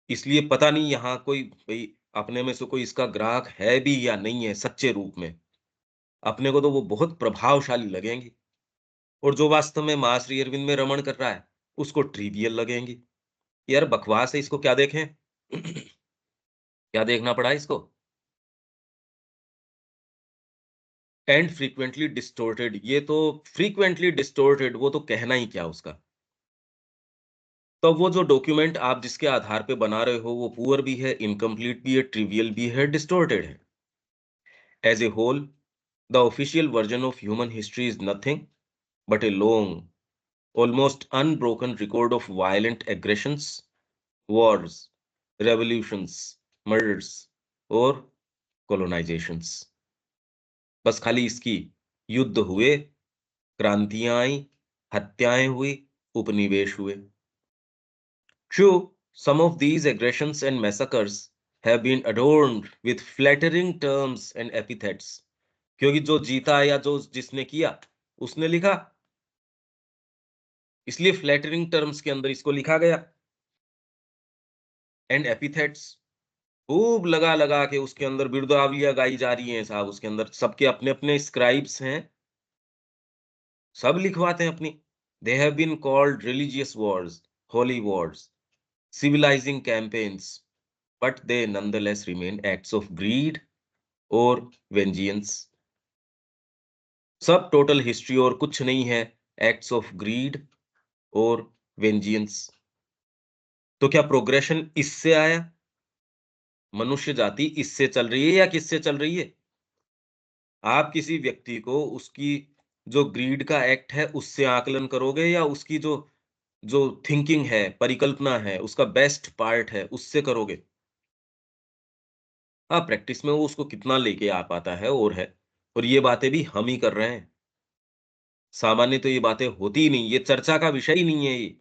इसलिए पता नहीं यहाँ कोई भई अपने में से कोई इसका ग्राहक है भी या नहीं है सच्चे रूप में। अपने को तो वो बहुत प्रभावशाली लगेंगी, और जो वास्तव में माँ श्री अरविंद में रमण कर रहा है, उसको ट्रिवियल लगेंगी। यार बकवास है, इसको क्या देखें? क्या देखना पड़ा इसको? एंड फ्रीक्वेंटली डिस्टॉर्टेड, ये तो फ्रीक्वेंटली डिस्टॉर्टेड, वो तो कहना ही क्या उसका। तो वो जो डॉक्यूमेंट आप जिसके आधार पे बना रहे हो, वो पुअर भी है, इनकम्प्लीट भी है, ट्रिवियल भी है, डिस्टॉर्टेड है। As a whole, the official version of human history is nothing but a long, almost unbroken record of violent aggressions, wars, revolutions, murders और colonizations। बस खाली इसकी युद्ध हुए, क्रांतियाँ आई, हत्याएँ हुई, उपनिवेश हुए। True, some of these aggressions and massacres have been adorned with flattering terms and epithets। क्योंकि जो जीता या जो जिसने किया, उसने लिखा, इसलिए फ्लैटरिंग टर्म्स के अंदर इसको लिखा गया। एंड एपिथेट्स खूब लगा-लगा के उसके अंदर बिरुदावलियाँ गाई जा रही हैं साहब, उसके अंदर सबके अपने-अपने स्क्राइब्स हैं, सब लिखवाते हैं अपनी। They have been called religious wars, holy wars, civilizing campaigns, but they nonetheless remain acts of greed or vengeance। सब टोटल हिस्ट्री और कुछ नहीं है एक्ट्स ऑफ ग्रीड और वेंजियंस। तो क्या प्रोग्रेशन इससे आया? मनुष्य जाति इससे चल रही है या किससे चल रही है? आप किसी व्यक्ति को उसकी जो ग्रीड का एक्ट है उससे आकलन करोगे या उसकी जो जो थिंकिंग है, परिकल्पना है, उसका बेस्ट पार्ट है, उससे करोगे? हाँ, प्रैक्टिस में वो उसको कितना लेके आ पाता है और ये बातें भी हम ही कर रहे हैं। सामान्य तो ये बातें होती ही नहीं, ये चर्चा का विषय ही नहीं है ये।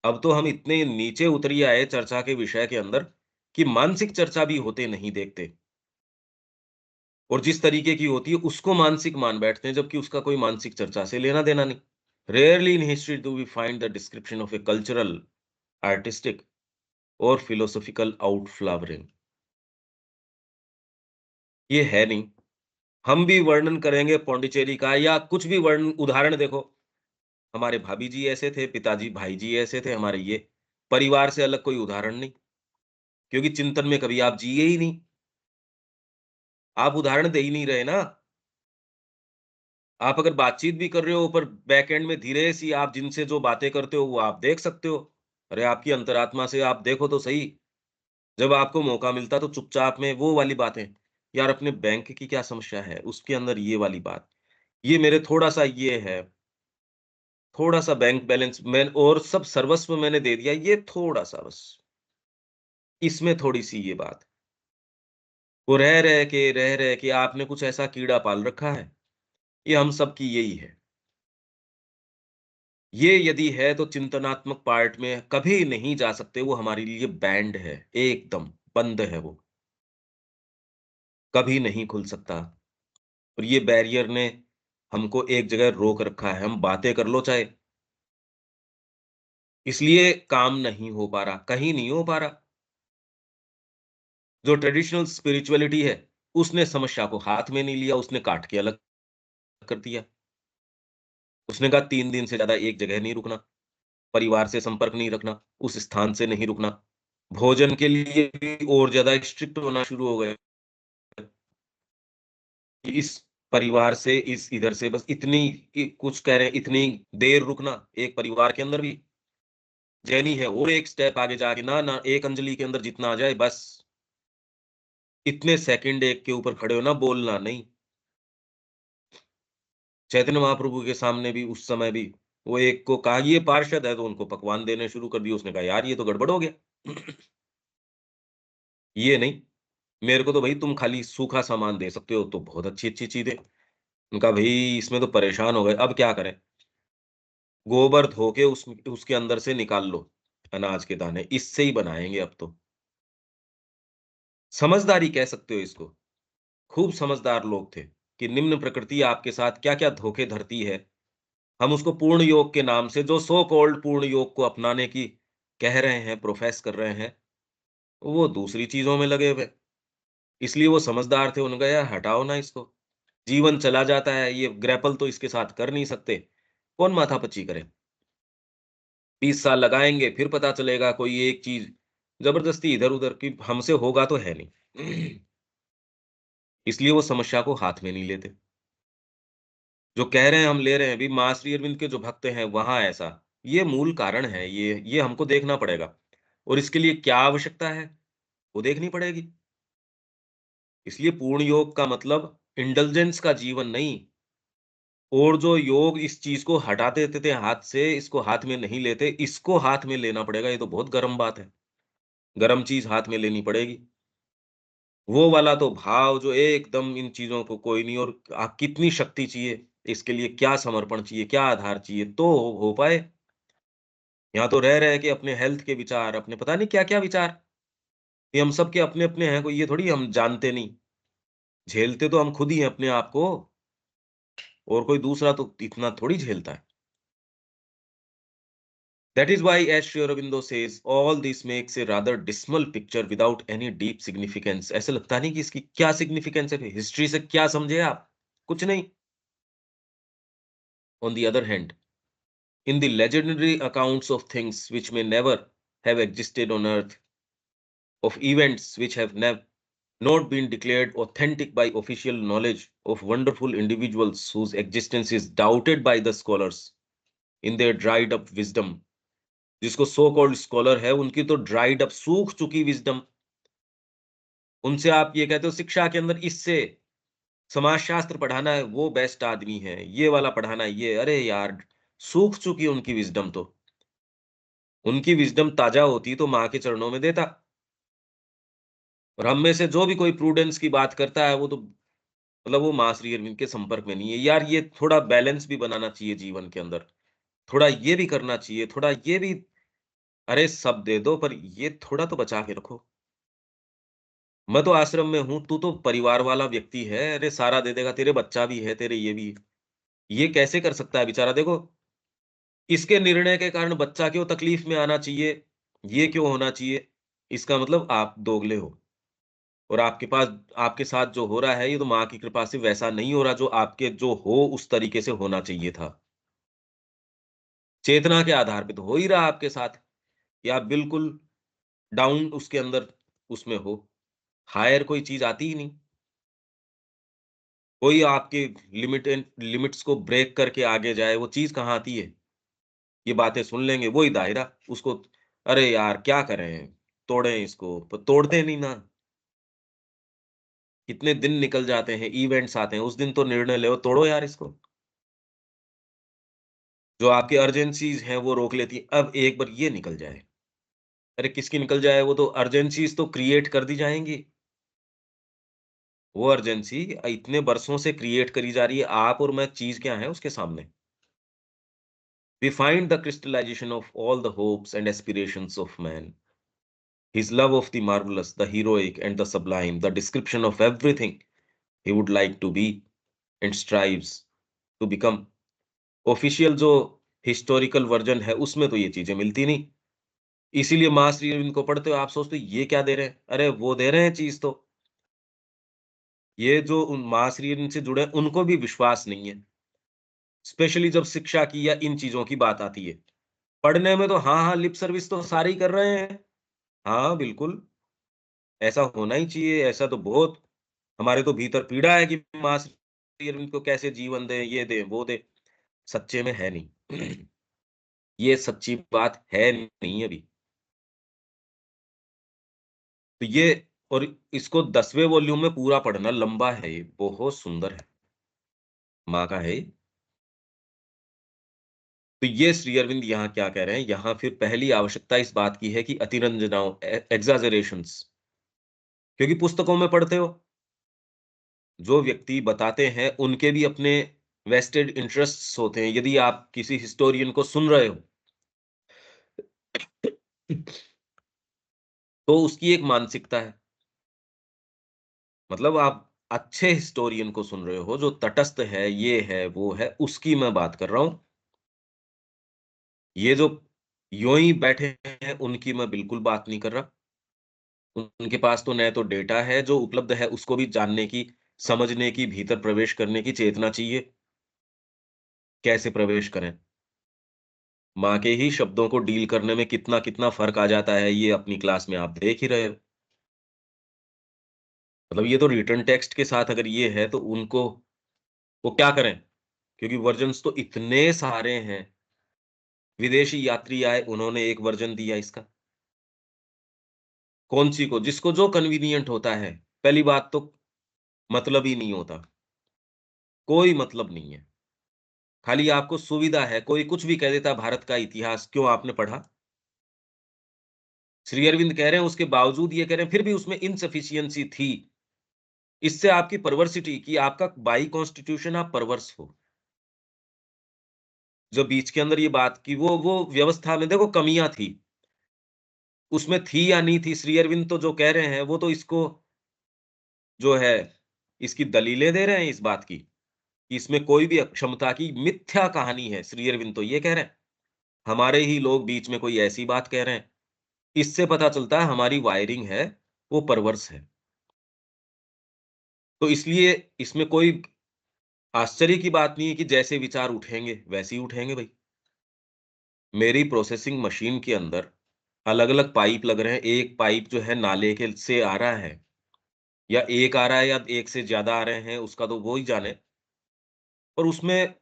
अब तो हम इतने नीचे उतरी आए चर्चा के विषय के अंदर कि मानसिक चर्चा भी होते नहीं देखते और जिस तरीके की होती है उसको मानसिक मान बैठते हैं जबकि उसका कोई मानसिक चर्चा से लेना देना नहीं। Rarely in history do we find the description of a cultural, artistic और फिलोसॉफिकल आउटफ्लावरिंग। ये है नहीं। हम भी वर्णन करेंगे पौंडीचेरी का या कुछ भी वर्णन उदाहरण देखो, हमारे भाभी जी ऐसे थे, पिताजी भाई जी ऐसे थे हमारे ये, परिवार से अलग कोई उदाहरण नहीं, क्योंकि चिंतन में कभी आप जिए ही नहीं। आप उदाहरण दे ही नहीं रहे ना। आप अगर बातचीत भी कर रहे हो पर बैक एंड में धीरे सी आप जिनसे जो बातें करते हो वो आप देख सकते हो। अरे आपकी अंतरात्मा से आप देखो तो सही। जब आपको मौका मिलता तो चुपचाप में वो वाली बातें, यार अपने बैंक की क्या समस्या है, उसके अंदर ये वाली बात, ये मेरे थोड़ा-सा ये है, थोड़ा-सा बैंक बैलेंस मैं और सब सर्वस्व मैंने दे दिया, ये थोड़ा-सा बस, इसमें थोड़ी-सी ये बात। वो रह-रह के आपने कुछ ऐसा कीड़ा पाल रखा है, ये हम सब की यही है। ये यदि है तो चिंतनात्मक पार्ट में कभी नहीं जा सकते, वो हमारे लिए बैंड है, एकदम बंद है वो, कभी नहीं खुल सकता। और ये बैरियर ने हमको एक जगह रोक रखा है, हम बातें कर लो चाहे, इसलिए काम नहीं हो पा रहा, कहीं नहीं हो पा रहा। जो ट्रेडिशनल स्पिरिचुअलिटी है, उसने समस्या को हाथ में नहीं लिया, उसने काट के अलग कर दिया। उसने कहा 3 दिन से ज़्यादा एक जगह नहीं रुकना, परिवार से संपर्क नहीं रखना, उस स्थान से नहीं रुकना। भोजन के लिए भी और ज़्यादा स्ट्रिक्ट होना शुरू हो गए कि इस परिवार से, इस इधर से बस इतनी कुछ कह रहे हैं, इतनी देर रुकना, एक परिवार के अंदर भी। जैनी है और एक स्टेप आगे जाके ना, एक अंजलि के अंदर जितना आ जाए बस। इतने सेकंड एक के ऊपर खड़े हो ना, बोलना नहीं। चैतन्य महाप्रभु के सामने भी उस समय भी वो एक को कहा ये पार्षद है तो उनको पकवान देने शुरू कर दिए। उसने कहा यार ये तो गड़बड़ हो गया। ये नहीं, मेरे को तो भाई तुम खाली सूखा सामान दे सकते हो तो बहुत अच्छी-अच्छी चीज़ें। उनका भई इसमें तो परेशान हो गए, अब क्या करें? गोबर धो के उसके अंदर से निकाल लो अनाज के दाने, इससे ही बनाएँगे अब तो। समझदारी कह सकते हो इसको। खूब समझदार लोग थे कि निम्न प्रकृति आपके साथ क्या-क्या धोखे धरती है। हम उसको पूर्ण योग के नाम से जो सो कॉल्ड पूर्ण योग को अपनाने की कह रहे हैं, प्रोफेस कर रहे हैं, वो दूसरी चीज़ों में लगे हुए। इसलिए वो समझदार थे, उन्होंने कहा यार हटाओ ना इसको। जीवन चला जाता है, ये ग्रैपल तो इसके साथ कर नहीं सकते। कौन माथापच्ची करे? 20 साल लगाएँगे, फिर पता चलेगा कोई एक चीज़ ज़बरदस्ती इधर-उधर की हमसे होगा तो है नहीं। इसलिए वो समस्या को हाथ में नहीं लेते। जो कह रहे हैं हम ले रहे हैं, अभी माँ श्री अरविंद के जो भक्त हैं वहाँ ऐसा, ये मूल कारण है, ये हमको देखना पड़ेगा और इसके लिए क्या आवश्यकता है, वो देखनी पड़ेगी। इसलिए पूर्ण योग का मतलब इंडल्जेंस का जीवन नहीं। और जो योग इस चीज़ को हटा देते थे हाथ से, इसको हाथ में नहीं लेते, इसको हाथ में लेना पड़ेगा, ये तो बहुत गरम बात है। गरम चीज़ हाथ में लेनी पड़ेगी। वो वाला तो भाव जो एकदम इन चीज़ों को कोई नहीं और कितनी शक्ति चाहिए, इसके लिए क्या समर्पण चाहिए, क्या आधार चाहिए, तो हो पाए। यहाँ तो रह के अपने हेल्थ के विचार, अपने पता नहीं क्या-क्या विचार, ये हम सबके अपने-अपने हैं, कोई ये थोड़ी हम जानते नहीं। झेलते तो हम खुद ही हैं अपने आप को और कोई दूसरा तो इतना थोड़ी झेलता है। That is why, as Sri Aurobindo says, all this makes a rather dismal picture without any deep significance. ऐसा लगता नहीं कि इसकी क्या सिग्निफिकेंस है, हिस्ट्री से क्या समझे आप? कुछ नहीं। On the other hand, in the legendary accounts of things which may never have existed on earth, of events which have not been declared authentic by official knowledge of wonderful individuals whose existence is doubted by the scholars in their dried up wisdom. जिसको सो कॉल्ड स्कॉलर है उनकी तो ड्राइड अप सूख चुकी विजडम, उनसे आप ये कहते हो शिक्षा के अंदर इससे समाजशास्त्र पढ़ाना है वो बेस्ट आदमी है, ये वाला पढ़ाना है ये, अरे यार सूख चुकी उनकी विजडम तो। उनकी विजडम ताजा होती तो माँ के चरणों में देता। और हम में से जो भी कोई प्रूडेंस की बात करता है वो तो मतलब वो माँ श्री अरविंद के संपर्क में नहीं है। यार ये थोड़ा बैलेंस भी बनाना चाहिए जीवन के अंदर। थोड़ा ये भी करना चाहिए, थोड़ा ये भी, अरे सब दे दो पर ये थोड़ा तो बचा के रखो। मैं तो आश्रम में हूँ, तू तो परिवार वाला व्यक्ति है, अरे सारा दे देगा, तेरे बच्चा भी है, तेरे ये भी है। ये कैसे कर सकता है बेचारा? देखो, इसके निर्णय के कारण बच्चा क्यों तकलीफ में आना चाहिए, ये क्यों होना चाहिए? इसका मतलब आप दोगले हो और आपके पास आपके साथ जो हो रहा है, ये तो माँ की कृपा से वैसा नहीं हो रहा जो आपके जो हो उस तरीके से होना चाहिए था। चेतना के आधार पे तो हो ही रहा आपके साथ कि आप बिल्कुल डाउन उसके अंदर उसमें हो। हायर कोई चीज़ आती ही नहीं। कोई आपके लिमिट्स को ब्रेक करके आगे जाए, वो चीज़ कहाँ आती है? ये बातें सुन लेंगे, वही दायरा, उसको अरे यार क्या करें? तोड़ें इसको, तो तोड़ते नहीं ना। कितने दिन निकल जाते हैं, इवेंट्स आते हैं, उस दिन तो निर्णय लो, तोड़ो यार इसको। जो आपकी अर्जेंसीज़ हैं, वो रोक लेती हैं, अब एक बार ये निकल जाए। अरे किसकी निकल जाए? वो तो अर्जेंसीज़ तो क्रिएट कर दी जाएँगी। वो अर्जेंसी इतने बरसों से क्रिएट करी जा रही है, आप और मैं चीज़ क्या है उसके सामने? We find the crystallization of all the hopes and aspirations of man. His love of the marvelous, the heroic, and the sublime, the description of everything he would like to be and strives to become. Official जो हिस्टोरिकल वर्जन है, उसमें तो ये चीज़ें मिलती नहीं। इसीलिए माँ श्री अरविंद को पढ़ते हो, आप सोचते हो ये क्या दे रहे हैं? अरे वो दे रहे हैं चीज़ तो। ये जो उन माँ श्री अरविंद से जुड़े हैं, उनको भी विश्वास नहीं है। स्पेशली जब शिक्षा की या इन चीज़ों की बात आती है। पढ़ने में तो हाँ, हाँ, लिप सर्विस तो सारे ही कर रहे हैं। हाँ, बिल्कुल। ऐसा होना ही चाहिए, ऐसा तो बहुत हमारे तो भीतर पीड़ा है कि माँ श्री अरविंद को कैसे जीवन दें, ये दें, वो दें। सच्चे में है नहीं। ये सच्ची बात है नहीं अभी। तो ये और इसको 10वें वॉल्यूम में पूरा पढ़ना लंबा है ये, बहुत सुंदर है। माँ का है ये। तो ये श्री अरविंद यहाँ क्या कह रहे हैं, यहाँ फिर पहली आवश्यकता इस बात की है कि अतिरंजनाओं एक्साजरेशंस, क्योंकि पुस्तकों में पढ़ते हो जो व्यक्ति बताते हैं उनके भी अपने वेस्टेड इंटरेस्ट्स होते हैं। यदि आप किसी हिस्टोरियन को सुन रहे हो तो उसकी एक मानसिकता है। मतलब आप अच्छे हिस्टोरियन को सुन रहे हो जो तटस्थ है, ये है, वो है, उसकी मैं बात कर रहा हूँ। ये जो यूँ ही बैठे हैं उनकी मैं बिल्कुल बात नहीं कर रहा। उनके पास तो न तो डेटा है जो उपलब्ध है उसको भी जानने की, समझने की, भीतर प्रवेश करने की चेतना चाहिए। कैसे प्रवेश करें? माँ के ही शब्दों को डील करने में कितना-कितना फ़र्क आ जाता है, ये अपनी क्लास में आप देख ही रहे हो। मतलब ये तो रिटन टेक्स्ट के साथ अगर ये है तो उनको वो क्या करें? क्योंकि वर्जन्स तो इतने सारे हैं। विदेशी यात्री आए, उन्होंने एक वर्जन दिया इसका। कौन-सी को? जिसको जो कन्वीनिएंट होता है। पहली बात तो मतलब ही नहीं होता। कोई मतलब नहीं है। खाली आपको सुविधा है, कोई कुछ भी कह देता है भारत का इतिहास, क्यों आपने पढ़ा? श्री अरविंद कह रहे हैं उसके बावजूद ये कह रहे हैं फिर भी उसमें इनसफिशिएंसी थी। इससे आपकी परवर्सिटी कि आपका बाई कॉन्स्टिट्यूशन आप परवर्स हो। जो बीच के अंदर ये बात की वो व्यवस्था में देखो कमियाँ थी। उसमें थी या नहीं थी श्री अरविंद तो जो कह रहे हैं वो तो इसको जो है इसकी दलीलें दे रहे हैं इस बात की, कि इसमें कोई भी अक्षमता की मिथ्या कहानी है। श्री अरविंद तो ये कह रहे हैं। हमारे ही लोग बीच में कोई ऐसी बात कह रहे हैं। इससे पता चलता है हमारी वायरिंग है, वो परवर्स है। तो इसलिए इसमें कोई आश्चर्य की बात नहीं है कि जैसे विचार उठेंगे, वैसे ही उठेंगे भई। मेरी प्रोसेसिंग मशीन के अंदर अलग-अलग पाइप लग रहे हैं। एक पाइप जो है नाले के से आ रहा है, या 1 आ रहा है या 1 से ज़्यादा आ रहे हैं, उसका तो वो ही जाने। और उसमें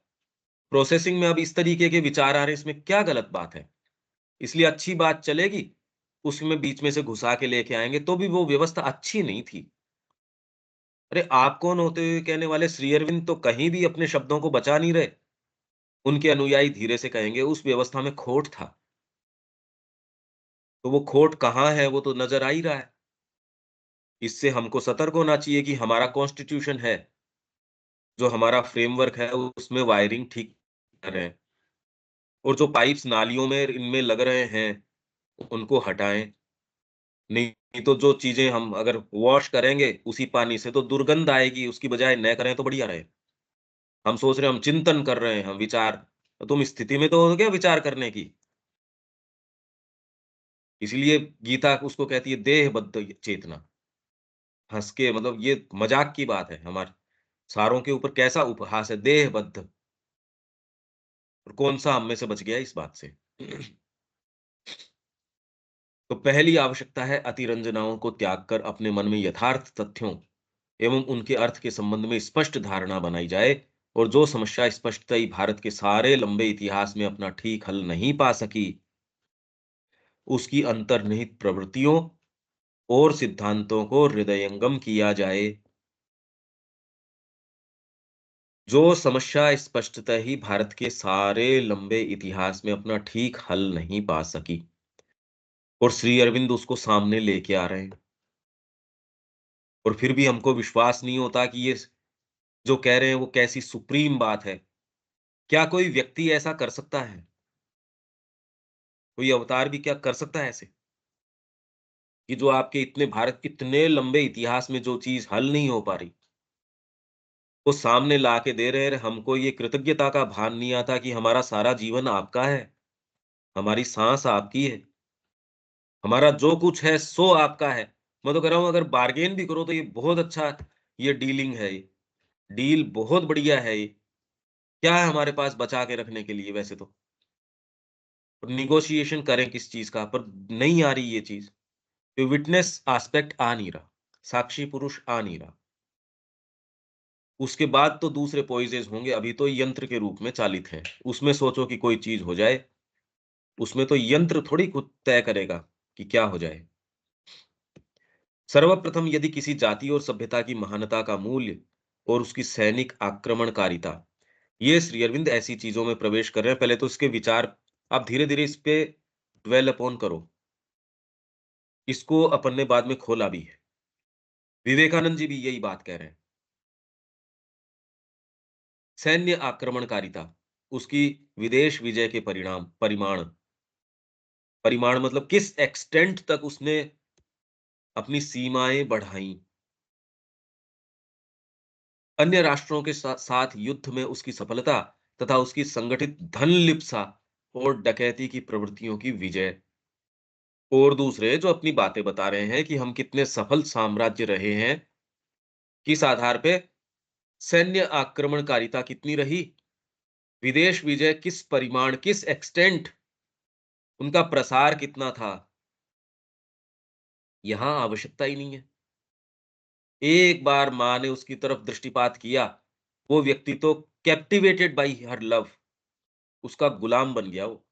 प्रोसेसिंग में अब इस तरीके के विचार आ रहे हैं, इसमें क्या गलत बात है? इसलिए अच्छी बात चलेगी, उसमें बीच में से घुसा के लेके आएँगे, तो भी वो व्यवस्था अच्छी नहीं थी। अरे! आप कौन होते हो ये कहने वाले? श्री अरविंद तो कहीं भी अपने शब्दों को बचा नहीं रहे। उनके अनुयायी धीरे से कहेंगे, उस व्यवस्था में खोट था। तो वो खोट कहाँ है, वो तो नज़र आ ही रहा है। इससे हमको सतर्क होना चाहिए कि हमारा कॉन्स्टिट्यूशन है, जो हमारा फ्रेमवर्क है, उसमें वायरिंग ठीक करें और जो पाइप्स नालियों में इनमें लग रहे हैं, उनको हटाएँ। नहीं तो जो चीज़ें हम अगर वॉश करेंगे उसी पानी से, तो दुर्गंध आएगी, उसकी बजाय न करें तो बढ़िया रहे। हम सोच रहे हैं, हम चिंतन कर रहे हैं, हम विचार, तो तुम स्थिति में तो हो क्या विचार करने की? इसीलिए गीता उसको कहती है देहबद्ध चेतना। हँस के मतलब ये मज़ाक की बात है, हमारे सारों के ऊपर कैसा उपहास है, देहबद्ध। और कौन-सा हम में से बच गया इस बात से? तो पहली आवश्यकता है अतिरंजनाओं को त्याग कर अपने मन में यथार्थ तथ्यों एवं उनके अर्थ के संबंध में स्पष्ट धारणा बनाई जाए और जो समस्या स्पष्टतः ही भारत के सारे लंबे इतिहास में अपना ठीक हल नहीं पा सकी, उसकी अंतर्निहित प्रवृत्तियों और सिद्धांतों को हृदयंगम किया जाए। जो समस्या स्पष्टतः ही भारत के सारे लंबे इतिहास में अपना ठीक हल नहीं पा सकी और श्री अरविंद उसको सामने लेके आ रहे हैं। और फिर भी हमको विश्वास नहीं होता कि ये जो कह रहे हैं वो कैसी सुप्रीम बात है। क्या कोई व्यक्ति ऐसा कर सकता है? कोई अवतार भी क्या कर सकता है ऐसे? कि जो आपके इतने भारत के इतने लंबे इतिहास में जो चीज़ हल नहीं हो पा रही, वो सामने ला के दे रहे हैं। हमको ये कृतज्ञता का भान नहीं आता कि हमारा सारा जीवन आपका है, हमारी साँस आपकी है, हमारा जो कुछ है सो आपका है। मैं तो कह रहा हूँ अगर बार्गेन भी करो तो ये बहुत अच्छा ये डीलिंग है ये, डील बहुत बढ़िया है ये। क्या है हमारे पास बचा के रखने के लिए वैसे तो? नेगोशिएशन करें किस चीज़ का? पर नहीं आ रही ये चीज़। ये विटनेस एस्पेक्ट आ नहीं रहा, साक्षी पुरुष आ नहीं रहा। उसके बाद तो दूसरे पॉइसेस होंगे, अभी तो यंत्र के रूप में चालित हैं। उसमें सोचो कि कोई चीज़ हो जाए, उसमें तो यंत्र थोड़ी खुद तय करेगा कि क्या हो जाए। सर्वप्रथम यदि किसी जाति और सभ्यता की महानता का मूल्य और उसकी सैनिक आक्रमणकारिता, ये श्री अरविंद ऐसी चीज़ों में प्रवेश कर रहे हैं, पहले तो इसके विचार आप धीरे-धीरे इस पे ड्वेल अपॉन करो। इसको अपन ने बाद में खोला भी है। विवेकानंद जी भी यही बात कह रहे हैं। सैन्य आक्रमणकारिता, उसकी विदेश विजय के परिमाण परिमाण मतलब किस एक्सटेंट तक उसने अपनी सीमाएँ बढ़ाईं। अन्य राष्ट्रों के साथ युद्ध में उसकी सफलता तथा उसकी संगठित धन लिप्सा और डकैती की प्रवृत्तियों की विजय। और दूसरे जो अपनी बातें बता रहे हैं कि हम कितने सफल साम्राज्य रहे हैं, किस आधार पे? सैन्य आक्रमणकारिता कितनी रही, विदेश विजय किस परिमाण, किस एक्सटेंट, उनका प्रसार कितना था, यहाँ आवश्यकता ही नहीं है। एक बार माँ ने उसकी तरफ दृष्टिपात किया, वो व्यक्ति तो कैप्टिवेटेड बाय हर लव, उसका गुलाम बन गया वो।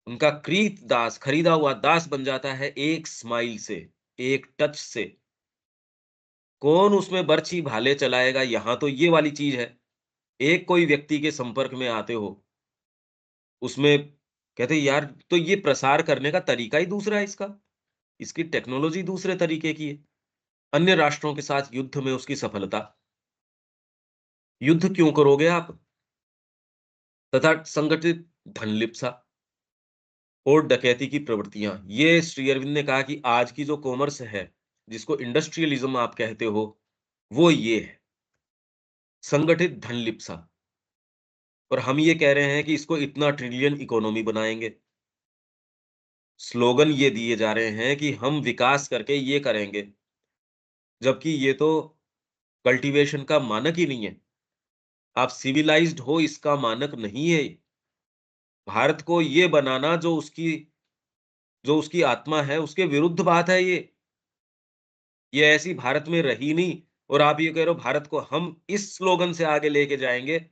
उनका क्रीत दास, खरीदा हुआ दास बन जाता है एक स्माइल से, एक टच से। कौन उसमें बर्छी भाले चलाएगा, यहाँ तो ये वाली चीज़ है। एक कोई व्यक्ति के संपर्क में आते हो, उसमें कहते हैं यार तो ये प्रसार करने का तरीका ही दूसरा है इसका, इसकी टेक्नोलॉजी दूसरे तरीके की है। अन्य राष्ट्रों के साथ युद्ध में उसकी सफलता, युद्ध क्यों करोगे आप? तथा संगठित धनलिप्सा और डकैती की प्रवृत्तियां, ये श्री अरविंद ने कहा कि आज की जो कॉमर्स है, जिसको इंडस्ट्रियलिज्म आप कहते हो, वो ये है, संगठित धनलिप्सा। और हम ये कह रहे हैं कि इसको इतना ट्रिलियन इकोनॉमी बनाएंगे। स्लोगन ये दिए जा रहे हैं कि हम विकास करके ये करेंगे, जबकि ये तो कल्टीवेशन का मानक ही नहीं है। आप सिविलाइज्ड हो इसका मानक नहीं है। भारत को ये बनाना जो उसकी आत्मा है, उसके विरुद्ध बात है ये। ये ऐसी भारत में रही नहीं और आप ये कह रहे हो भारत को हम इस स्लोगन से आगे लेके जाएँगे,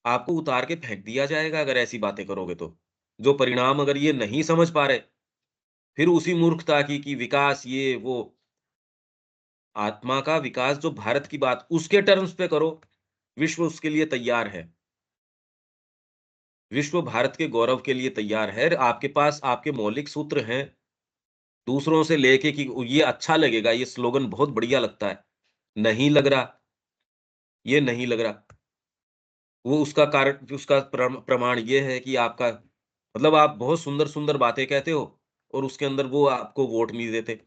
आपको उतार के फेंक दिया जाएगा अगर ऐसी बातें करोगे तो। जो परिणाम अगर ये नहीं समझ पा रहे, फिर उसी मूर्खता की कि विकास ये वो, आत्मा का विकास जो भारत की बात उसके टर्म्स पे करो, विश्व उसके लिए तैयार है। विश्व भारत के गौरव के लिए तैयार है। आपके पास आपके मौलिक सूत्र हैं, दूसरों से लेके कि ये अच्छा लगेगा, ये स्लोगन बहुत बढ़िया लगता है। नहीं लग रहा, ये नहीं लग रहा। वो उसका कारण उसका प्रमाण ये है कि आपका मतलब आप बहुत सुंदर-सुंदर बातें कहते हो और उसके अंदर वो आपको वोट नहीं देते।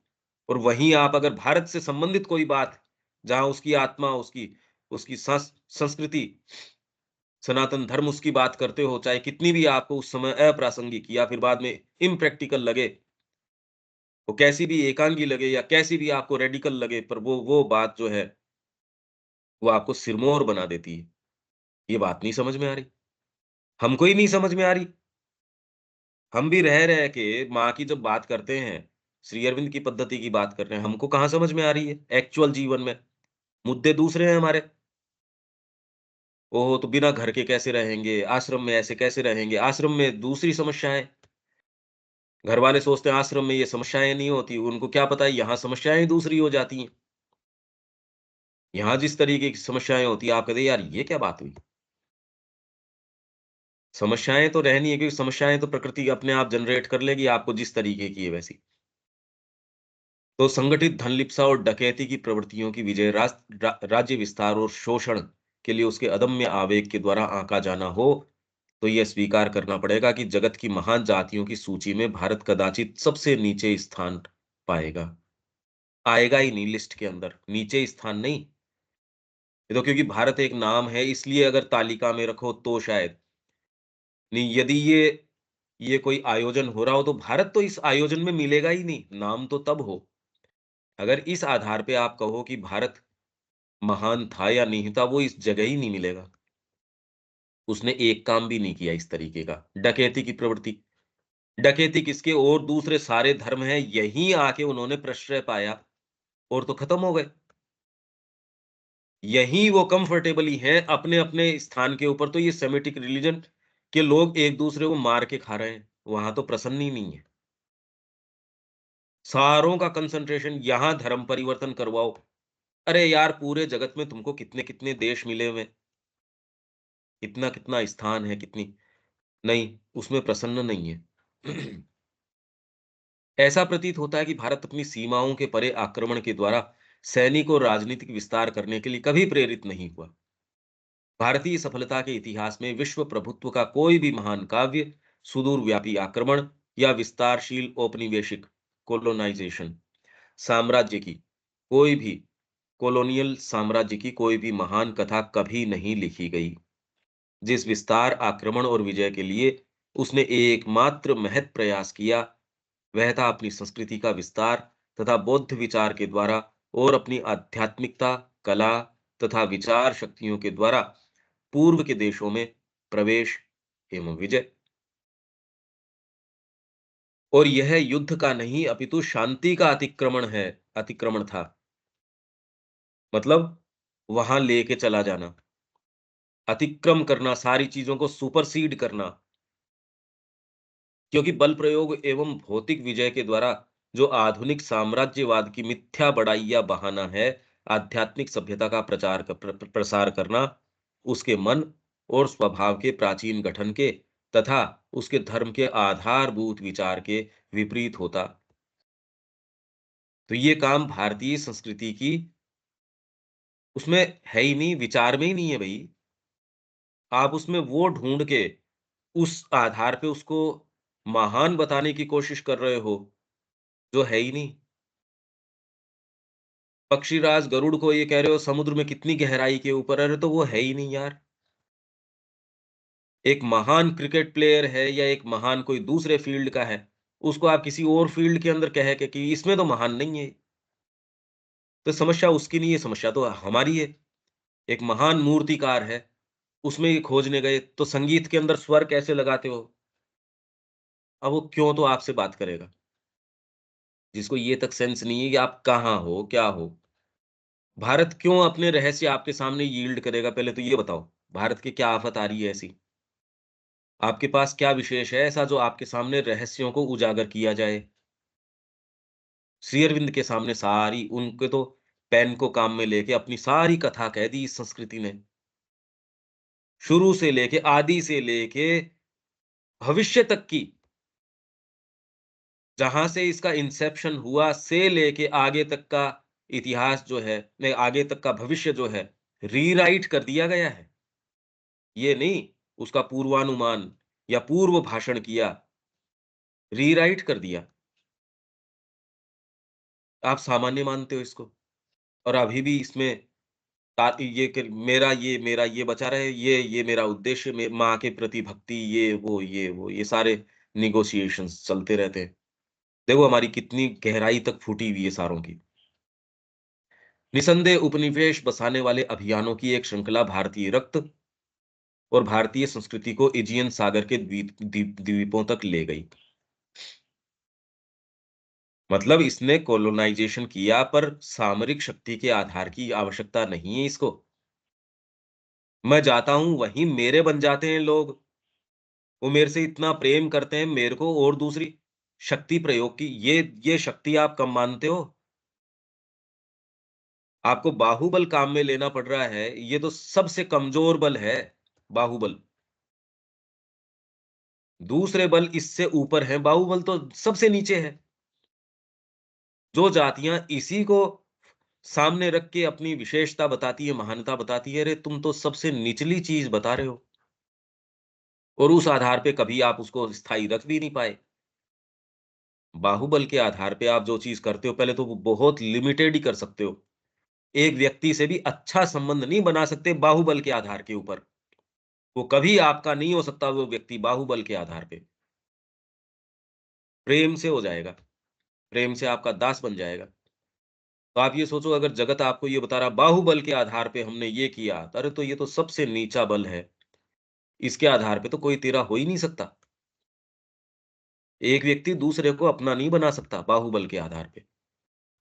और वहीं आप अगर भारत से संबंधित कोई बात, जहाँ उसकी आत्मा, उसकी उसकी संस्कृति, सनातन धर्म उसकी बात करते हो, चाहे कितनी भी आपको उस समय अप्रासंगिक या फिर बाद में इम्प्रैक्टिकल लगे, वो कैसी भी एकांगी लगे या कैसी भी आपको रेडिकल लगे, पर वो बात जो है, वो आपको सिरमौर बना देती है। ये बात नहीं समझ में आ रही। हमको ही नहीं समझ में आ रही। हम भी रह के माँ की जब बात करते हैं, श्री अरविंद की पद्धति की बात कर रहे हैं, हमको कहाँ समझ में आ रही है एक्चुअल जीवन में। मुद्दे दूसरे हैं हमारे। ओह! तो बिना घर के कैसे रहेंगे? आश्रम में ऐसे कैसे रहेंगे? आश्रम में दूसरी समस्याएँ। घर वाले सोचते हैं आश्रम में ये समस्याएँ नहीं होती, उनको क्या पता है यहाँ समस्याएँ दूसरी हो जाती हैं। यहाँ जिस तरीके की समस्याएँ होती हैं, आप कहते हैं यार ये क्या बात हुई? समस्याएँ तो रहनी है क्योंकि समस्याएँ तो प्रकृति अपने आप जनरेट कर लेगी आपको जिस तरीके की है वैसी। तो संगठित धनलिप्सा और डकैती की प्रवृत्तियों की विजय राज्य विस्तार और शोषण के लिए उसके अदम्य आवेग के द्वारा आंका जाना हो, तो यह स्वीकार करना पड़ेगा कि जगत की महान जातियों की सूची में भारत कदाचित सबसे नीचे स्थान पाएगा। आएगा ही नहीं लिस्ट के अंदर, नीचे स्थान नहीं। ये तो क्योंकि भारत एक नाम है इसलिए अगर तालिका में रखो तो शायद। नहीं, यदि ये कोई आयोजन हो रहा हो तो भारत तो इस आयोजन में मिलेगा ही नहीं, नाम तो तब हो। अगर इस आधार पे आप कहो कि भारत महान था या नहीं था, वो इस जगह ही नहीं मिलेगा। उसने एक काम भी नहीं किया इस तरीके का, डकैती की प्रवृत्ति। डकैती किसके और दूसरे सारे धर्म हैं, यहीं आके उन्होंने प्रश्रय पाया और तो खत्म हो गए। यहीं वो कंफर्टेबली हैं अपने-अपने स्थान के ऊपर, तो ये सेमिटिक रिलीजन के लोग एक-दूसरे को मार के खा रहे हैं। वहाँ तो प्रसन्न ही नहीं है। सारों का कंसंट्रेशन यहाँ धर्म परिवर्तन करवाओ। अरे यार! पूरे जगत में तुमको कितने-कितने देश मिले हुए हैं, कितना-कितना स्थान है, कितनी नहीं, उसमें प्रसन्न नहीं है। ऐसा प्रतीत होता है कि भारत अपनी सीमाओं के परे आक्रमण के द्वारा सैनिक और राजनीतिक विस्तार करने के लिए कभी प्रेरित नहीं हुआ। भारतीय सफलता के इतिहास में विश्व प्रभुत्व का कोई भी महान काव्य, सुदूरव्यापी आक्रमण या विस्तारशील औपनिवेशिक कोलोनाइजेशन साम्राज्य की कोई भी कॉलोनियल साम्राज्य की कोई भी महान कथा कभी नहीं लिखी गई। जिस विस्तार, आक्रमण और विजय के लिए उसने एकमात्र महत् प्रयास किया, वह था अपनी संस्कृति का विस्तार तथा बौद्ध विचार के द्वारा और अपनी आध्यात्मिकता, कला तथा विचार शक्तियों के द्वारा पूर्व के देशों में प्रवेश एवं विजय। और यह युद्ध का नहीं अपितु शांति का अतिक्रमण था। मतलब वहां लेके चला जाना, अतिक्रम करना, सारी चीजों को सुपरसीड करना। क्योंकि बल प्रयोग एवं भौतिक विजय के द्वारा जो आधुनिक साम्राज्यवाद की मिथ्या बड़ाई या बहाना है, आध्यात्मिक सभ्यता का प्रसार करना, उसके मन और स्वभाव के प्राचीन गठन के तथा उसके धर्म के आधारभूत विचार के विपरीत होता। तो ये काम भारतीय संस्कृति की उसमें है ही नहीं, विचार में ही नहीं है भई। आप उसमें वो ढूँढ के उस आधार पे उसको महान बताने की कोशिश कर रहे हो, जो है ही नहीं। पक्षीराज गरुड़ को ये कह रहे हो समुद्र में कितनी गहराई के ऊपर, अरे तो वो है ही नहीं यार। एक महान क्रिकेट प्लेयर है या एक महान कोई दूसरे फ़ील्ड का है, उसको आप किसी और फ़ील्ड के अंदर कह के कि इसमें तो महान नहीं है। तो समस्या उसकी नहीं है, समस्या तो हमारी है। एक महान मूर्तिकार है, उसमें ये खोजने गए, तो संगीत के अंदर स्वर कैसे लगाते हो? अब वो क्यों तो आपसे बात करेगा। जिसको ये तक सेंस नहीं है कि आप कहाँ हो, क्या हो? भारत क्यों अपने रहस्य आपके सामने यील्ड करेगा? पहले तो ये बताओ। भारत की क्या आफ़त आ रही है ऐसी? आपके पास क्या विशेष है ऐसा जो आपके सामने रहस्यों को उजागर किया जाए? श्री अरविंद के सामने सारी उनके तो पेन को काम में लेके अपनी सारी कथा कह दी इस संस्कृति ने। शुरू से लेके आदि से लेके भविष्य तक की, जहाँ से इसका इंसेप्शन हुआ से लेके आगे तक का इतिहास जो है, नहीं आगे तक का भविष्य जो है, रीराइट कर दिया गया है। ये नहीं उसका पूर्वानुमान या पूर्व भाषण किया, रीराइट कर दिया। आप सामान्य मानते हो इसको और अभी भी इसमें ये कि मेरा ये बचा रहे, ये मेरा उद्देश्य माँ के प्रति भक्ति, ये सारे नेगोशिएशंस चलते रहते हैं। देखो हमारी कितनी गहराई तक फूटी हुई है सारों की। निसंदेह उपनिवेश बसाने वाले अभियानों की एक श्रृंखला भारतीय रक्त और भारतीय संस्कृति को एजियन सागर के द्वीपों तक ले गई। मतलब इसने कोलोनाइजेशन किया पर सामरिक शक्ति के आधार की आवश्यकता नहीं है इसको। मैं जाता हूँ वहीं मेरे बन जाते हैं लोग। वो मेरे से इतना प्रेम करते हैं मेरे को और दूसरी शक्ति प्रयोग की ये शक्ति आप कम मानते हो? आपको बाहुबल काम में लेना पड़ रहा है, ये तो सबसे कमज़ोर बल है, बाहुबल। दूसरे बल इससे ऊपर हैं, बाहुबल तो सबसे नीचे है। जो जातियाँ इसी को सामने रख के अपनी विशेषता बताती है, महानता बताती है, अरे तुम तो सबसे निचली चीज़ बता रहे हो और उस आधार पे कभी आप उसको स्थायी रख भी नहीं पाए। बाहुबल के आधार पे आप जो चीज़ करते हो, पहले तो वो बहुत लिमिटेड ही कर सकते हो। एक व्यक्ति से भी अच्छा संबंध नहीं बना सकते बाहुबल के आधार के ऊपर। वो कभी आपका नहीं हो सकता वो व्यक्ति बाहुबल के आधार पे। प्रेम से हो जाएगा, प्रेम से आपका दास बन जाएगा। तो आप ये सोचो अगर जगत आपको ये बता रहा बाहुबल के आधार पे हमने ये किया, अरे तो ये तो सबसे नीचा बल है। इसके आधार पे तो कोई तेरा हो ही नहीं सकता। एक व्यक्ति दूसरे को अपना नहीं बना सकता बाहुबल के आधार पे।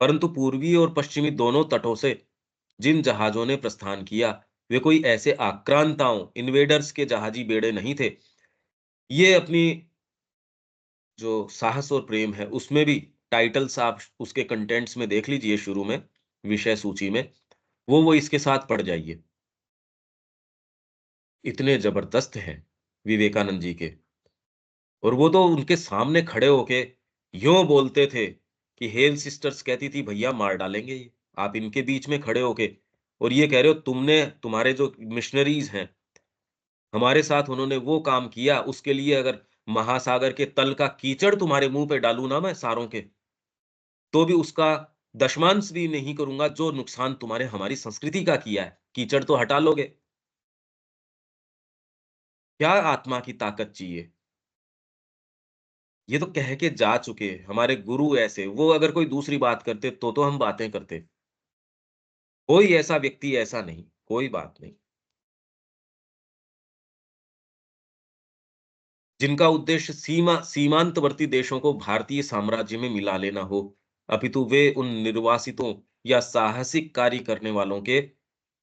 परंतु पूर्वी और पश्चिमी दोनों तटों से जिन जहाजों ने प्रस्थान किया, वे कोई ऐसे आक्रांताओं, इन्वेडर्स के जहाजी बेड़े नहीं थे। ये अपनी जो साहस और प्रेम है, उसमें भी टाइटल्स आप उसके कंटेंट्स में देख लीजिए शुरू में, विषय सूची में, वो इसके साथ पढ़ जाइए। इतने जबरदस्त हैं विवेकानंद जी के और वो तो उनके सामने खड़े होके यूँ बोलते थे कि हेल सिस्टर्स कहती थी, "भैया मार डालेंगे ये।" आप इनके बीच में खड़े होके और ये कह रहे हो तुम्हारे जो मिशनरीज़ हैं, हमारे साथ उन्होंने वो काम किया, उसके लिए अगर महासागर के तल का कीचड़ तुम्हारे मुँह पे डालूँ ना मैं सारों के, तो भी उसका दशमांश भी नहीं करूँगा जो नुकसान तुम्हारे हमारी संस्कृति का किया है। कीचड़ तो हटा लोगे, क्या आत्मा की ताकत चाहिए? ये तो कह के जा चुके, हमारे गुरु ऐसे, वो अगर कोई दूसरी बात करते तो हम बातें करते। कोई ऐसा व्यक्ति ऐसा नहीं, कोई बात नहीं। जिनका उद्देश्य सीमांतवर्ती देशों को भारतीय साम्राज्य में मिला लेना हो, अपितु वे उन निर्वासितों या साहसिक कार्य करने वालों के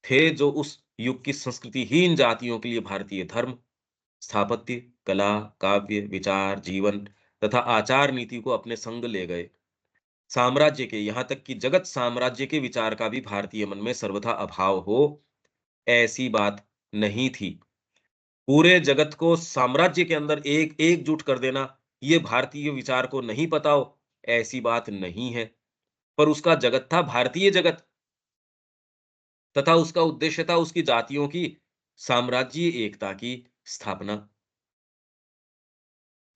थे जो उस युग की संस्कृतिहीन जातियों के लिए भारतीय धर्म, स्थापत्य, कला, काव्य, विचार, जीवन तथा आचार नीति को अपने संग ले गए। साम्राज्य के यहाँ तक कि जगत साम्राज्य के विचार का भी भारतीय मन में सर्वथा अभाव हो, ऐसी बात नहीं थी। पूरे जगत को साम्राज्य के अंदर एकजुट कर देना, ये भारतीय विचार को नहीं पता हो, ऐसी बात नहीं है। पर उसका जगत था भारतीय जगत तथा उसका उद्देश्य था उसकी जातियों की साम्राज्यीय एकता की स्थापना।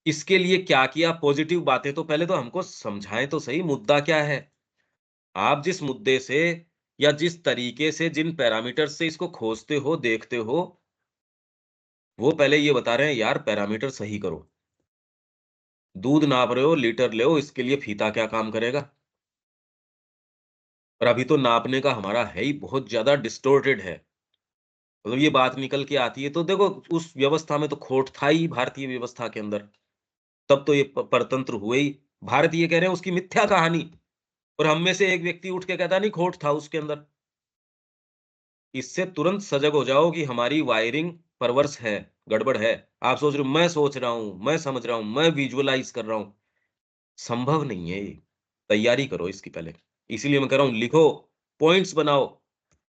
इसके लिए क्या किया पॉजिटिव बातें तो पहले तो हमको समझाएँ तो सही मुद्दा क्या है? आप जिस मुद्दे से या जिस तरीके से जिन पैरामीटर्स से इसको खोजते हो, देखते हो, वो पहले ये बता रहे हैं यार पैरामीटर सही करो। दूध नाप रहे हो, लीटर ले इसके लिए फीता क्या काम करेगा? और अभी तो नापने का हमारा है ही बहुत ज़्यादा डिस्टॉर्टेड है। मतलब ये बात निकल के आती है तो देखो उस व्यवस्था में तो खोट था ही भारतीय व्यवस्था के अंदर। तब तो ये प परतंत्र हुए ही। भारत ये कह रहे हैं उसकी मिथ्या कहानी, और हम में से एक व्यक्ति उठ के कहता नहीं खोट था उसके अंदर। इससे तुरंत सजग हो जाओ कि हमारी वायरिंग परवर्स है, गड़बड़ है। आप सोच रहे हो मैं सोच रहा हूँ, मैं समझ रहा हूँ, मैं विजुअलाइज़ कर रहा हूँ। संभव नहीं है ये। तैयारी करो इसकी पहले। इसीलिए मैं कह रहा हूँ लिखो, पॉइंट्स बनाओ।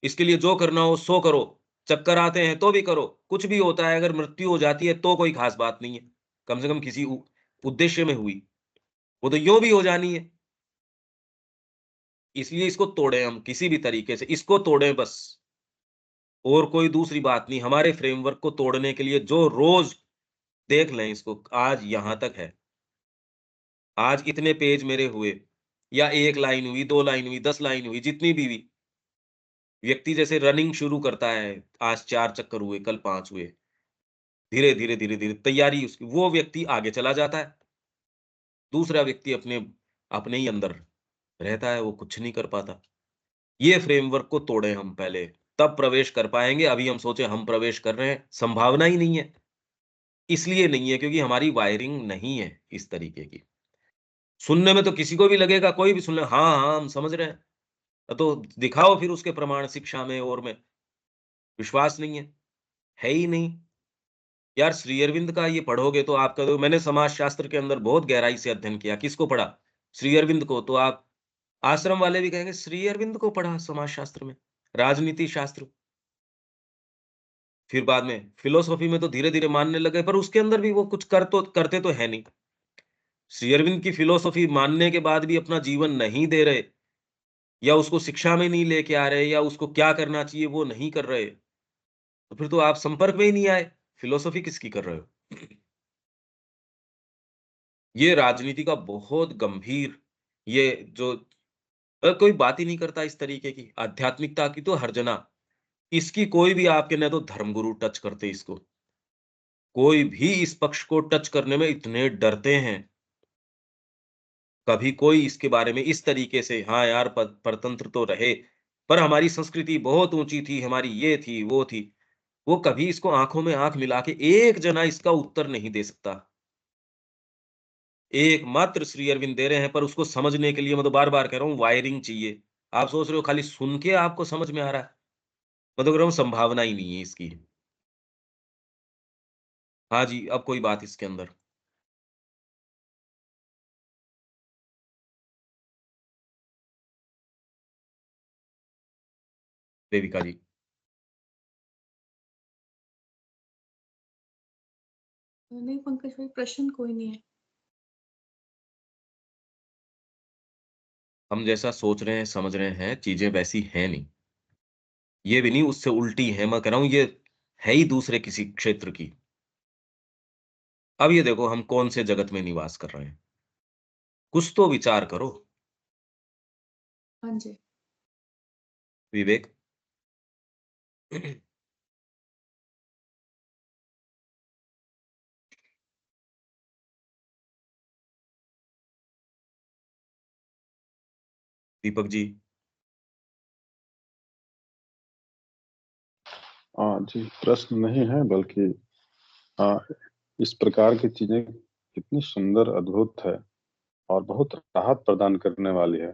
इसके लिए जो करना हो सो करो। चक्कर आते हैं तो भी करो। कुछ भी होता है, अगर मृत्यु हो जाती है तो कोई खास बात नहीं है। कम से कम किसी उद्देश्य में हुई। वो तो यूँ भी हो जानी है। इसलिए इसको तोड़ें हम किसी भी तरीके से, इसको तोड़ें बस। और कोई दूसरी बात नहीं। हमारे फ्रेमवर्क को तोड़ने के लिए जो रोज़ देख लें इसको, आज यहाँ तक है। आज इतने पेज मेरे हुए, या 1 लाइन हुई, 2 लाइन हुई, 10 लाइन हुई, जितनी भी हुई। व्यक्ति जैसे रनिंग शुरू करता है, आज 4 चक्कर हुए, कल 5 हुए। धीरे-धीरे, धीरे-धीरे तैयारी उसकी, वो व्यक्ति आगे चला जाता है। दूसरा व्यक्ति अपने अपने ही अंदर रहता है, वो कुछ नहीं कर पाता। ये फ्रेमवर्क को तोड़ें हम पहले, तब प्रवेश कर पाएँगे। अभी हम सोचे हम प्रवेश कर रहे हैं, संभावना ही नहीं है। इसलिए नहीं है क्योंकि हमारी वायरिंग नहीं है इस तरीके की। सुनने में तो किसी को भी लगेगा, कोई भी सुन ले, हाँ, हाँ, हम समझ रहे हैं। तो दिखाओ फिर उसके प्रमाण शिक्षा में और में। विश्वास नहीं है ही नहीं। यार श्री अरविंद का ये पढ़ोगे तो आपका, तो मैंने समाजशास्त्र के अंदर बहुत गहराई से अध्ययन किया। किसको पढ़ा? श्री अरविंद को। तो आप आश्रम वाले भी कहेंगे श्री अरविंद को पढ़ा समाजशास्त्र में, राजनीति शास्त्र। फिर बाद में फिलॉसफी में तो धीरे-धीरे मानने लगे, पर उसके अंदर भी वो कुछ करते तो है नहीं। श्री अरविंद की फिलॉसफी मानने के बाद भी अपना जीवन नहीं दे रहे, या उसको शिक्षा में नहीं लेके आ रहे, या उसको क्या करना चाहिए वो नहीं कर रहे, तो फिर तो आप संपर्क में ही नहीं आए। फिलॉसफी किसकी कर रहे हो? ये राजनीति का बहुत गंभीर, ये जो कोई बात ही नहीं करता इस तरीके की। आध्यात्मिकता की तो हर्जना। इसकी कोई भी आपके न तो धर्मगुरु टच करते इसको। कोई भी इस पक्ष को टच करने में इतने डरते हैं। कभी कोई इसके बारे में इस तरीके से, हाँ यार परतंत्र तो रहे, पर हमारी संस्कृति बहुत ऊँची थी, हमारी ये थी, वो थी। वो कभी इसको आँखों में आँख मिला के एक जना इसका उत्तर नहीं दे सकता। एकमात्र श्री अरविंद दे रहे हैं, पर उसको समझने के लिए मैं तो बार-बार कह रहा हूँ वायरिंग चाहिए। आप सोच रहे हो खाली सुन के आपको समझ में आ रहा है? मैं तो कह रहा हूँ संभावना ही नहीं है इसकी। हाँ जी, अब कोई बात इसके अंदर। देविका जी। नहीं पंकज भाई, प्रश्न कोई नहीं है। हम जैसा सोच रहे हैं, समझ रहे हैं, चीज़ें वैसी हैं नहीं। ये भी नहीं उससे उल्टी है, मैं कह रहा हूँ ये है ही दूसरे किसी क्षेत्र की। अब ये देखो हम कौन से जगत में निवास कर रहे हैं। कुछ तो विचार करो, हाँ जी। विवेक। दीपक जी। जी, प्रश्न नहीं है बल्कि हाँ, इस प्रकार की चीजें कितनी सुंदर, अद्भुत है और बहुत राहत प्रदान करने वाली है।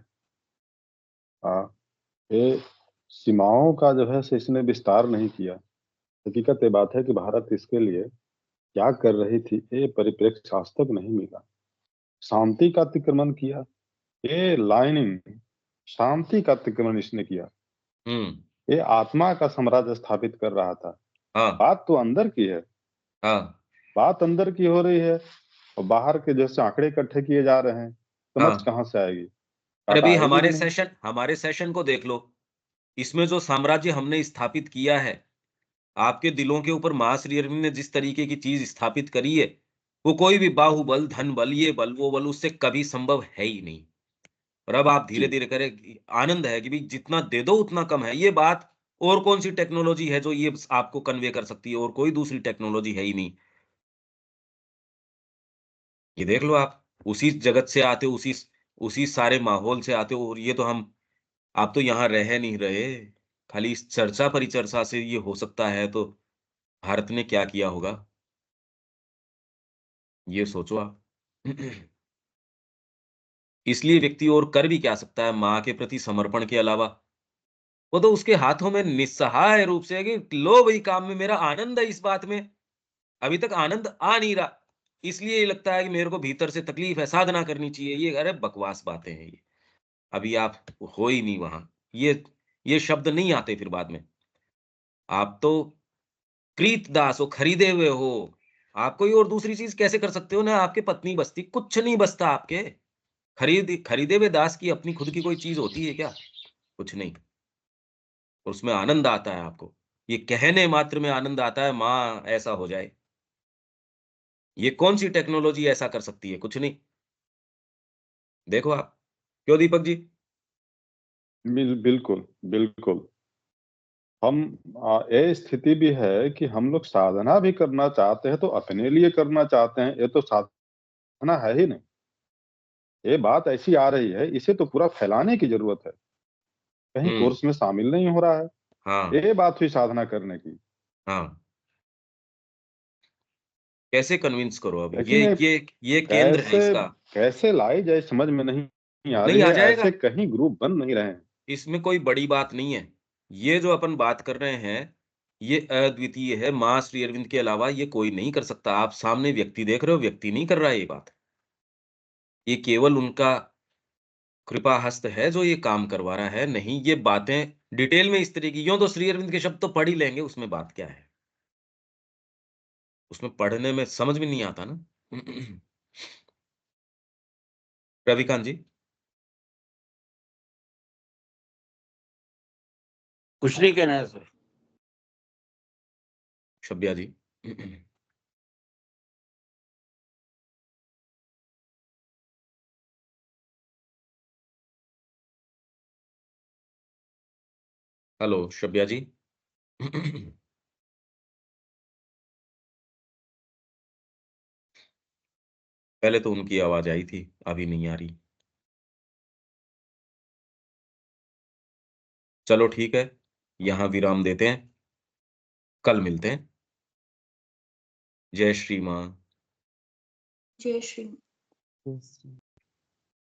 ये सीमाओं का जो है से इसने विस्तार नहीं किया। हकीकत ये बात है कि भारत इसके लिए क्या कर रही थी, ये परिप्रेक्ष्य आज तक नहीं मिला। शांति का अतिक्रमण किया, ये लाइनिंग, शांति का अतिक्रमण इसने किया। हुँ। ये आत्मा का साम्राज्य स्थापित कर रहा था। हाँ, बात तो अंदर की है, हाँ, बात अंदर की हो रही है और बाहर के जैसे आंकड़े इकट्ठे किए जा रहे हैं, समझ हाँ। कहाँ से आएगी? अरे डाटा भई आएगी भी नहीं। हमारे सेशन को देख लो। इसमें जो साम्राज्य हमने स्थापित किया है, आपके दिलों के ऊपर महाश्री अरविंद ने जिस तरीके की चीज़ स्थापित करी है, वो कोई भी बाहुबल, धन बल, ये बल, वो बल उससे कभी संभव है ही नहीं। और अब आप जी, धीरे-धीरे करें, आनंद है कि भई जितना दे दो उतना कम है। ये बात और कौन-सी टेक्नोलॉज़ी है जो ये आपको कन्वे कर सकती है, और कोई दूसरी टेक्नोलॉज़ी है ही नहीं। ये देख लो आप, उसी जगत से आते हो, उसी सारे माहौल से आते हो, और ये तो हम आप तो यहाँ रह नहीं रहे। खाली इस चर्चा परिचर्चा से ये हो सकता है, तो भारत ने क्या किया होगा? ये सोचो आप। इसलिए व्यक्ति और कर भी क्या सकता है माँ के प्रति समर्पण के अलावा? वो तो उसके हाथों में निस्सहाय रूप से है कि लो भई काम में मेरा आनंद है इस बात में। अभी तक आनंद आ नहीं रहा। इसलिए ये लगता है कि मेरे को भीतर से तकलीफ है, साधना करनी चाहिए। ये अरे बकवास बातें हैं ये। अभी आप हो ही नहीं वहाँ। ये शब्द नहीं आते फिर बाद में। आप तो कृतदास हो, खरीदे हुए हो। आप कोई और दूसरी चीज़ कैसे कर सकते हो? ना आपकी पत्नी बचती, कुछ नहीं बचता आपके। खरीदे हुए दास की अपनी खुद की कोई चीज़ होती है क्या? कुछ नहीं। और उसमें आनंद आता है आपको। ये कहने मात्र में आनंद आता है, माँ ऐसा हो जाए। ये कौन-सी टेक्नोलॉज़ी ऐसा कर सकती है? कुछ नहीं। देखो आप। क्यों दीपक जी? बिल्कुल, बिल्कुल। हम ये स्थिति भी है कि हम लोग साधना भी करना चाहते हैं, तो अपने लिए करना चाहते हैं, ये तो साधना है ही नहीं। ये बात ऐसी आ रही है, इसे तो पूरा फैलाने की ज़रूरत है। कहीं हुँ। कोर्स में शामिल नहीं हो रहा है। हाँ, ये बात हुई साधना करने की। हाँ। कैसे कन्विंस करो अब? लेकिन ये ये केंद्र है कैसे इसका। कैसे लाई जाए समझ में नहीं आ नहीं रही आ है। जाएगा। ऐसे कहीं ग्रुप बन नहीं रहे हैं। इसमें कोई बड़ी बात नहीं है। ये जो अपन बात कर रहे हैं, ये अद्वितीय है। माँ श्री अरविंद के अलावा ये कोई नहीं कर सकता। आप सामने व्यक्ति देख रहे हो, व्यक्ति नहीं कर रहा है ये बात। ये केवल उनका कृपा हस्त है जो ये काम करवा रहा है। नहीं, ये बातें डिटेल में इस तरह की यूँ तो श्री अरविंद के शब्द तो पढ़ ही लेंगे, उसमें बात क्या है? उसमें पढ़ने में समझ में नहीं आता ना। रविकांत जी? कुछ नहीं कहना है सर। शब्या जी? हेलो, शब्या जी? पहले तो उनकी आवाज़ आई थी, अभी नहीं आ रही। चलो ठीक है, यहाँ विराम देते हैं, कल मिलते हैं। जय श्री माँ। जय श्री यस।